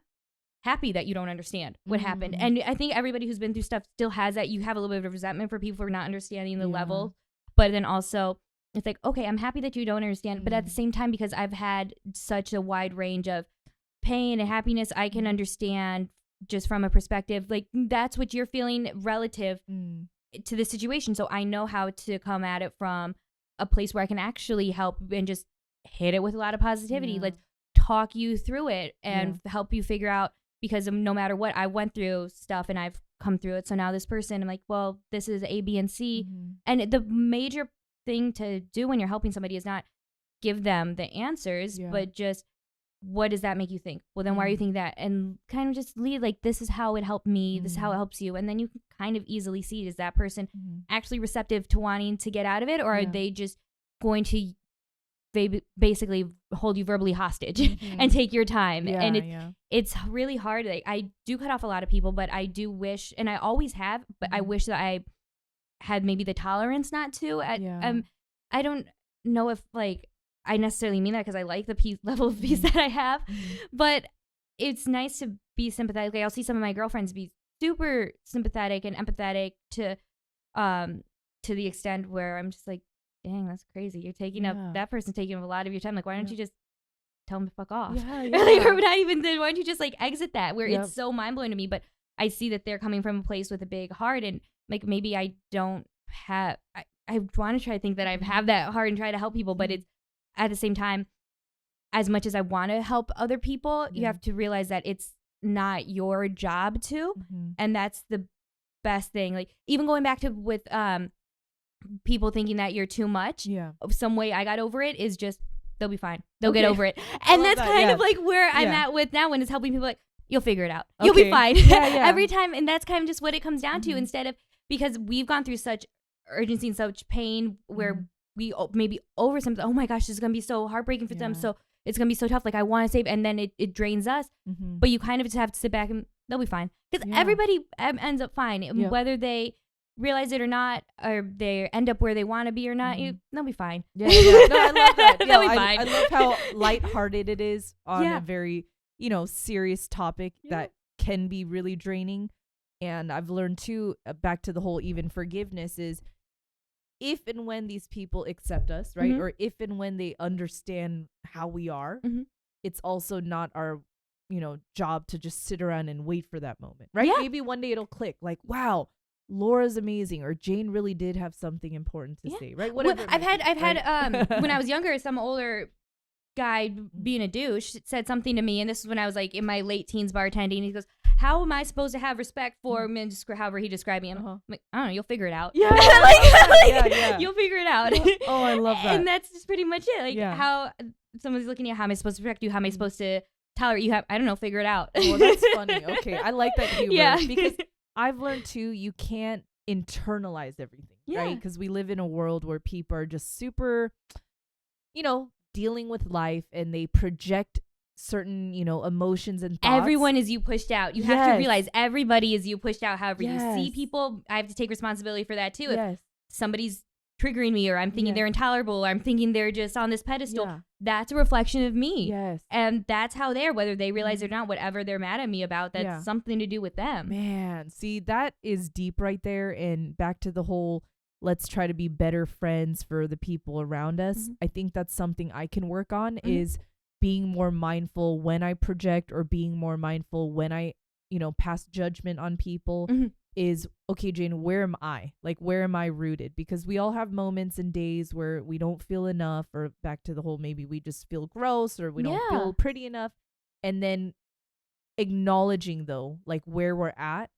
happy that you don't understand what happened. And I think everybody who's been through stuff still has that. You have a little bit of resentment for people for not understanding the level. But then also, it's like, okay, I'm happy that you don't understand. But at the same time, because I've had such a wide range of pain and happiness, I can understand just from a perspective, like, that's what you're feeling relative to the situation. So I know how to come at it from a place where I can actually help and just hit it with a lot of positivity. Let's talk you through it and help you figure out, because no matter what, I went through stuff and I've come through it. So now this person, I'm like, well, this is A, B, and C. And the major thing to do when you're helping somebody is not give them the answers, but just what does that make you think? Well, then why are you thinking that? And kind of just lead like, this is how it helped me. This is how it helps you. And then you can kind of easily see, is that person actually receptive to wanting to get out of it? Or are they just going to basically hold you verbally hostage and take your time? And it's really hard. Like, I do cut off a lot of people, but I do wish, and I always have, but I wish that I had maybe the tolerance not to. I don't know if like I necessarily mean that, because I like the level of peace that I have, but it's nice to be sympathetic. Like, I'll see some of my girlfriends be super sympathetic and empathetic to the extent where I'm just like, dang, that's crazy. You're taking up, that person's taking up a lot of your time. Like, why don't you just tell them to fuck off? Like, or not even then, why don't you just like exit that? Where it's so mind blowing to me, but I see that they're coming from a place with a big heart, and like, maybe I don't have, I want to try to think that I have that heart and try to help people, but it's, at the same time, as much as I want to help other people, you have to realize that it's not your job to, and that's the best thing. Like, even going back to with people thinking that you're too much, some way I got over it is just, they'll be fine. They'll get over it. And that's kind of like where I'm at with now, when it's helping people, like, you'll figure it out. You'll be fine. Every time. And that's kind of just what it comes down to, instead of, because we've gone through such urgency and such pain where we maybe over something. Oh my gosh, this is going to be so heartbreaking for them. So it's going to be so tough. Like, I want to save, and then it drains us. But you kind of just have to sit back and they'll be fine. Because everybody ends up fine. Whether they realize it or not, or they end up where they want to be or not, they'll be fine. No, I love that. They'll be fine. I love how lighthearted it is on a very, serious topic that can be really draining. And I've learned too, back to the whole even forgiveness, is if and when these people accept us, right? Or if and when they understand how we are, it's also not our, job to just sit around and wait for that moment, right? Maybe one day it'll click, like, wow, Laura's amazing, or Jane really did have something important to say, right? Whatever. I've had when I was younger, some older guy being a douche said something to me, and this is when I was like in my late teens bartending. He goes, how am I supposed to have respect for men, however he described me? I'm like, I don't know, you'll figure it out. You'll figure it out. Oh, I love that. And that's just pretty much it. Like, how someone's looking at, how am I supposed to protect you? How am I supposed to tolerate you? I don't know, figure it out. Well, that's funny. Okay, I like that humor. Because I've learned too, you can't internalize everything, right? Because we live in a world where people are just super, dealing with life, and they project certain, emotions and thoughts. Everyone is you pushed out. You have to realize everybody is you pushed out. However you see people, I have to take responsibility for that too. If somebody's triggering me, or I'm thinking they're intolerable, or I'm thinking they're just on this pedestal, that's a reflection of me. And that's how they're, whether they realize it or not, whatever they're mad at me about, that's something to do with them. Man, see, that is deep right there. And back to the whole, let's try to be better friends for the people around us. I think that's something I can work on, is being more mindful when I project, or being more mindful when I, pass judgment on people. Is, okay, Jane, where am I? Like, where am I rooted? Because we all have moments and days where we don't feel enough, or back to the whole, maybe we just feel gross, or we don't feel pretty enough. And then acknowledging, though, like, where we're at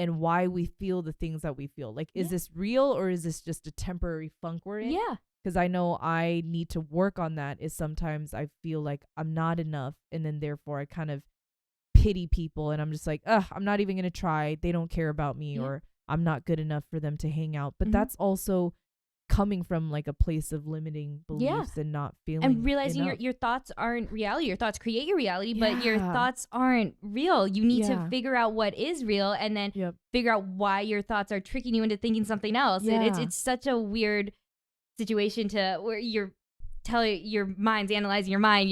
and why we feel the things that we feel. Like, is this real, or is this just a temporary funk we're in? Because I know I need to work on that. Is sometimes I feel like I'm not enough, and then therefore I kind of pity people, and I'm just like, I'm not even gonna try. They don't care about me, or I'm not good enough for them to hang out. But that's also coming from like a place of limiting beliefs and not feeling, and realizing your thoughts aren't reality. Your thoughts create your reality, but your thoughts aren't real. You need to figure out what is real, and then figure out why your thoughts are tricking you into thinking something else. It's such a weird situation to where you're telling your mind's analyzing your mind.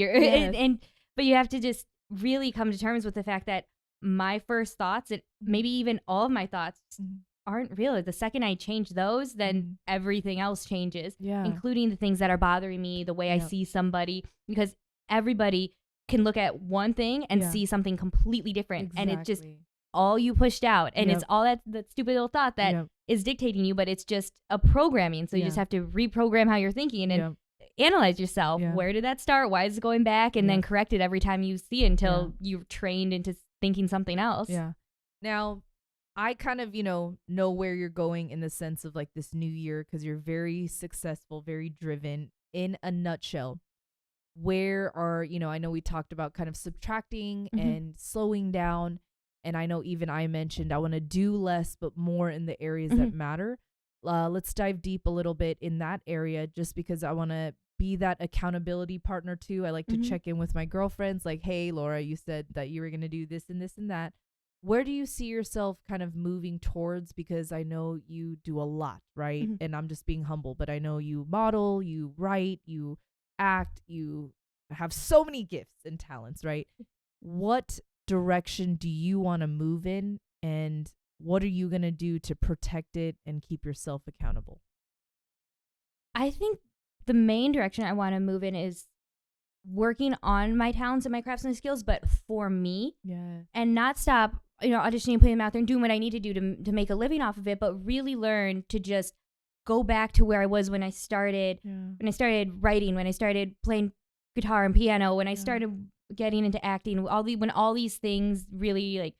But you have to just really come to terms with the fact that my first thoughts, and maybe even all of my thoughts, aren't real. The second I change those, then everything else changes, including the things that are bothering me, the way I see somebody, because everybody can look at one thing and see something completely different. And it's just all you pushed out, and it's all that stupid little thought that is dictating you, but it's just a programming. So you just have to reprogram how you're thinking, and analyze yourself. Where did that start? Why is it going back? And then correct it every time you see it until you're trained into thinking something else. Now, I kind of, know where you're going in the sense of like this new year, because you're very successful, very driven. In a nutshell, where are, I know we talked about kind of subtracting and slowing down. And I know even I mentioned I want to do less, but more in the areas that matter. Let's dive deep a little bit in that area, just because I want to be that accountability partner too. I like to check in with my girlfriends like, hey, Laura, you said that you were going to do this and this and that. Where do you see yourself kind of moving towards? Because I know you do a lot, right? And I'm just being humble, but I know you model, you write, you act, you have so many gifts and talents, right? What direction do you want to move in, and what are you going to do to protect it and keep yourself accountable? I think the main direction I want to move in is working on my talents and my crafts and skills, but for me, and not stop, auditioning, putting them out there and doing what I need to do to make a living off of it, but really learn to just go back to where I was when I started, writing, when I started playing guitar and piano, when I started getting into acting, when all these things really like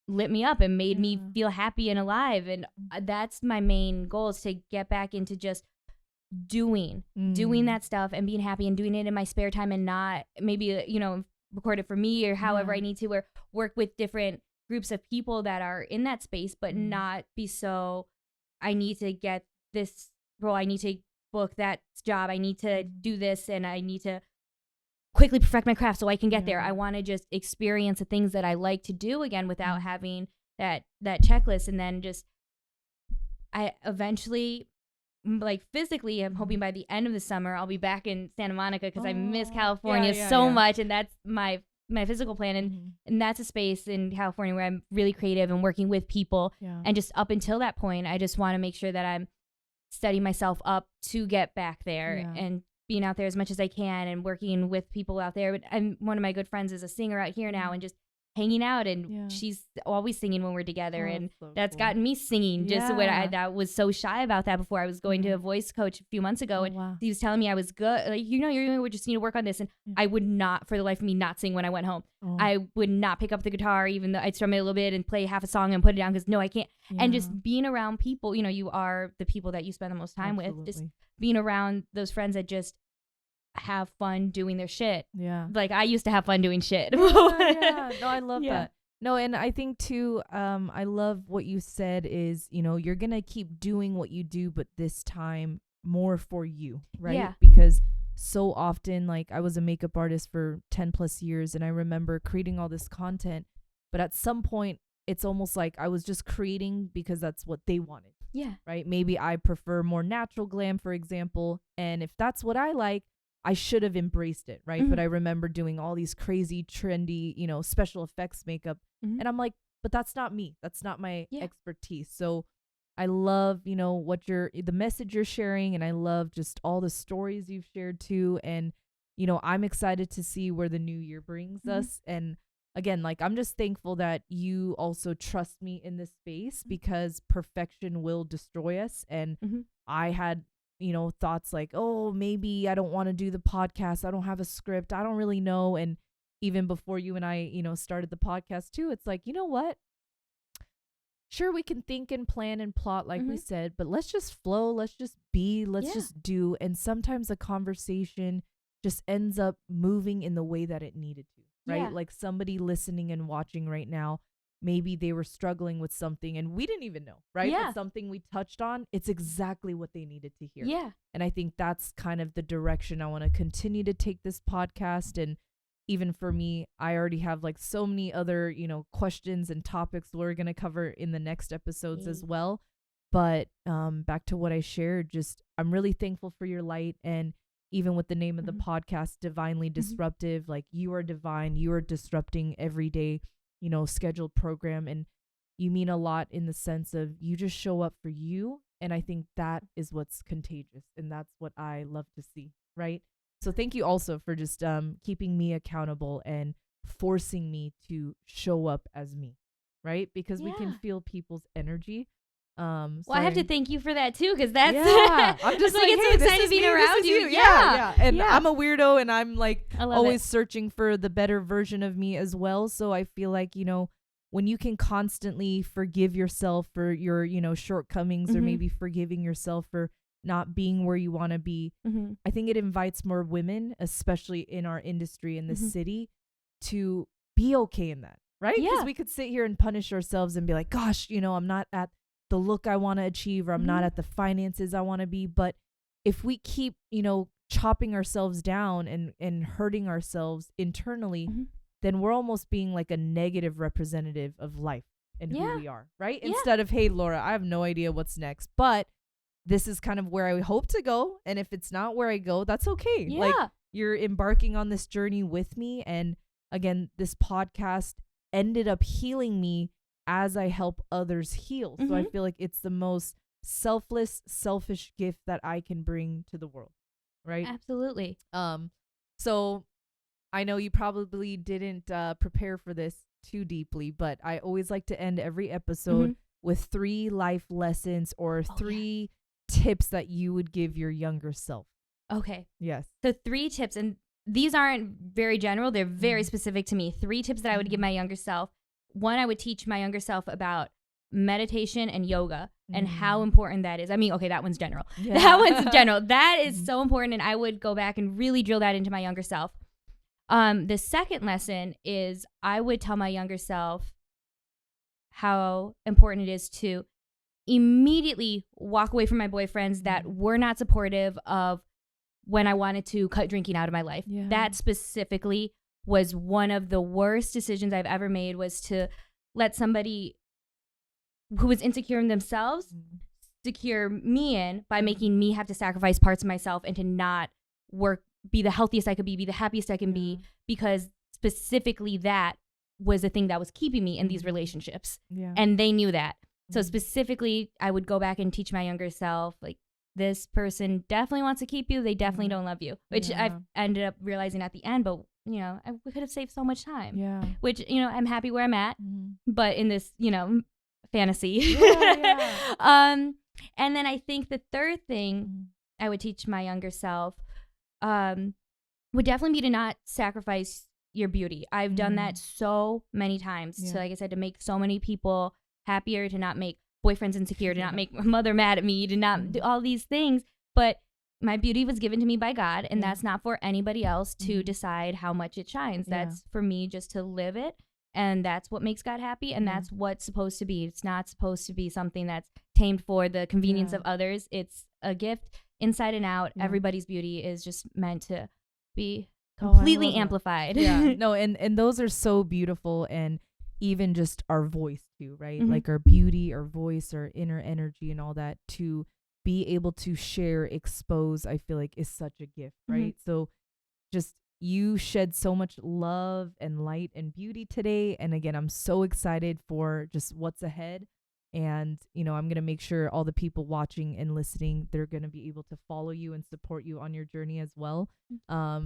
lit me up and made me feel happy and alive. And that's my main goal, is to get back into just doing that stuff and being happy and doing it in my spare time, and not maybe, record it for me or however I need to, or work with different groups of people that are in that space, but not be so, I need to get this role, I need to book that job, I need to do this, and I need to quickly perfect my craft so I can get there. I want to just experience the things that I like to do again without having that checklist. And then just, I eventually, like physically, I'm hoping by the end of the summer I'll be back in Santa Monica, because I miss California so much, and that's my physical plan, and that's a space in California where I'm really creative and working with people, and just up until that point I just want to make sure that I'm setting myself up to get back there, and being out there as much as I can and working with people out there. But one of my good friends is a singer out here now, and just hanging out, and she's always singing when we're together, and that's gotten me singing just when I was so shy about that before. I was going to a voice coach a few months ago, and he was telling me I was good, like, you just need to work on this, and I would not, for the life of me, not sing when I went home. I would not pick up the guitar, even though I'd strum it a little bit and play half a song and put it down, because no, I can't. And just being around people, you are the people that you spend the most time with, just being around those friends that just have fun doing their shit. Like I used to have fun doing shit. No, I love that. No, and I think too, I love what you said is, you're gonna keep doing what you do, but this time more for you, right? Because so often, like, I was a makeup artist for 10 plus years, and I remember creating all this content, but at some point it's almost like I was just creating because that's what they wanted. Right? Maybe I prefer more natural glam, for example, and if that's what I like, I should have embraced it, right? But I remember doing all these crazy, trendy, special effects makeup. And I'm like, but that's not me. That's not my expertise. So I love, what the message you're sharing. And I love just all the stories you've shared too. And, I'm excited to see where the new year brings us. And again, like, I'm just thankful that you also trust me in this space, because perfection will destroy us. And I had, thoughts like, oh, maybe I don't want to do the podcast. I don't have a script. I don't really know. And even before you and I, started the podcast too, it's like, you know what? Sure, we can think and plan and plot, like we said, but let's just flow. Let's just be, let's just do. And sometimes a conversation just ends up moving in the way that it needed to, right? Like somebody listening and watching right now, maybe they were struggling with something and we didn't even know, right? But something we touched on, it's exactly what they needed to hear. And I think that's kind of the direction I want to continue to take this podcast. And even for me, I already have like so many other, questions and topics we're going to cover in the next episodes as well. But back to what I shared, just I'm really thankful for your light. And even with the name of the podcast, Divinely Disruptive, like you are divine, you are disrupting every day, scheduled program. And you mean a lot in the sense of you just show up for you. And I think that is what's contagious. And that's what I love to see. Right. So thank you also for just keeping me accountable and forcing me to show up as me. Right. Because we can feel people's energy. Well, I have to thank you for that too, because that's I'm just like, it's hey, so excited being around you. And I'm a weirdo, and I'm like always searching for the better version of me as well. So I feel like, when you can constantly forgive yourself for your, shortcomings, or maybe forgiving yourself for not being where you want to be, Mm-hmm. I think it invites more women, especially in our industry in the Mm-hmm. city, to be okay in that, right? Because Yeah. we could sit here and punish ourselves and be like, gosh, I'm not at the look I want to achieve, or I'm not Mm-hmm. at the finances I want to be. But if we keep, chopping ourselves down and hurting ourselves internally, Mm-hmm. then we're almost being like a negative representative of life and Yeah. who we are, right? Yeah. Instead of, hey, Laura, I have no idea what's next, but this is kind of where I hope to go. And if it's not where I go, that's okay. Yeah. Like, you're embarking on this journey with me. And again, this podcast ended up healing me as I help others heal. So I Mhm. feel like it's the most selfless, selfish gift that I can bring to the world, right? Absolutely. So I know you probably didn't prepare for this too deeply, but I always like to end every episode Mhm. with 3 life lessons or Oh, 3 tips that you would give your younger self. Okay. Yes. So 3 tips, and these aren't very general. They're very Mhm. specific to me. 3 tips that I would give my younger self. One, I would teach my younger self about meditation and yoga and how important that is. I mean, okay, that one's general. Yeah. That one's general. That is so important, and I would go back and really drill that into my younger self. The second lesson is I would tell my younger self how important it is to immediately walk away from my boyfriends that were not supportive of when I wanted to cut drinking out of my life. Yeah. That specifically was one of the worst decisions I've ever made, was to let somebody who was insecure in themselves secure me in by making me have to sacrifice parts of myself and to not be the healthiest I could be the happiest I can be, because specifically that was the thing that was keeping me in these relationships. Yeah. And they knew that. So specifically, I would go back and teach my younger self, like, this person definitely wants to keep you. They definitely don't love you, which I've ended up realizing at the end. But, we could have saved so much time. Yeah. Which, I'm happy where I'm at. But in this, fantasy. And then I think the third thing I would teach my younger self would definitely be to not sacrifice your beauty. I've done that so many times. Yeah. So like I said, to make so many people happier, to not make boyfriends insecure, to not make my mother mad at me, to not do all these things. But my beauty was given to me by God, and that's not for anybody else to decide how much it shines. That's for me just to live it, and that's what makes God happy, and that's what's supposed to be. It's not supposed to be something that's tamed for the convenience of others. It's a gift inside and out. Everybody's beauty is just meant to be completely amplified. No, and those are so beautiful. And even just our voice too, right? Mhm. Like our beauty, our voice, our inner energy and all that, to be able to share, expose, I feel like is such a gift, right? So just, you shed so much love and light and beauty today. And again, I'm so excited for just what's ahead. And, I'm going to make sure all the people watching and listening, they're going to be able to follow you and support you on your journey as well.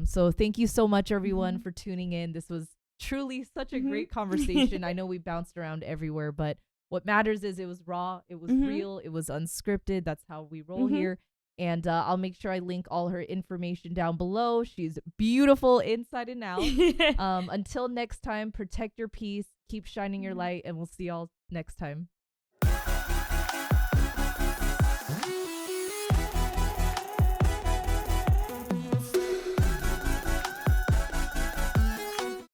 So thank you so much, everyone, for tuning in. This was truly such a great conversation. I know we bounced around everywhere, but what matters is it was raw, it was real, it was unscripted. That's how we roll here. And I'll make sure I link all her information down below. She's beautiful inside and out. Until next time, protect your peace, keep shining your light, and we'll see y'all next time.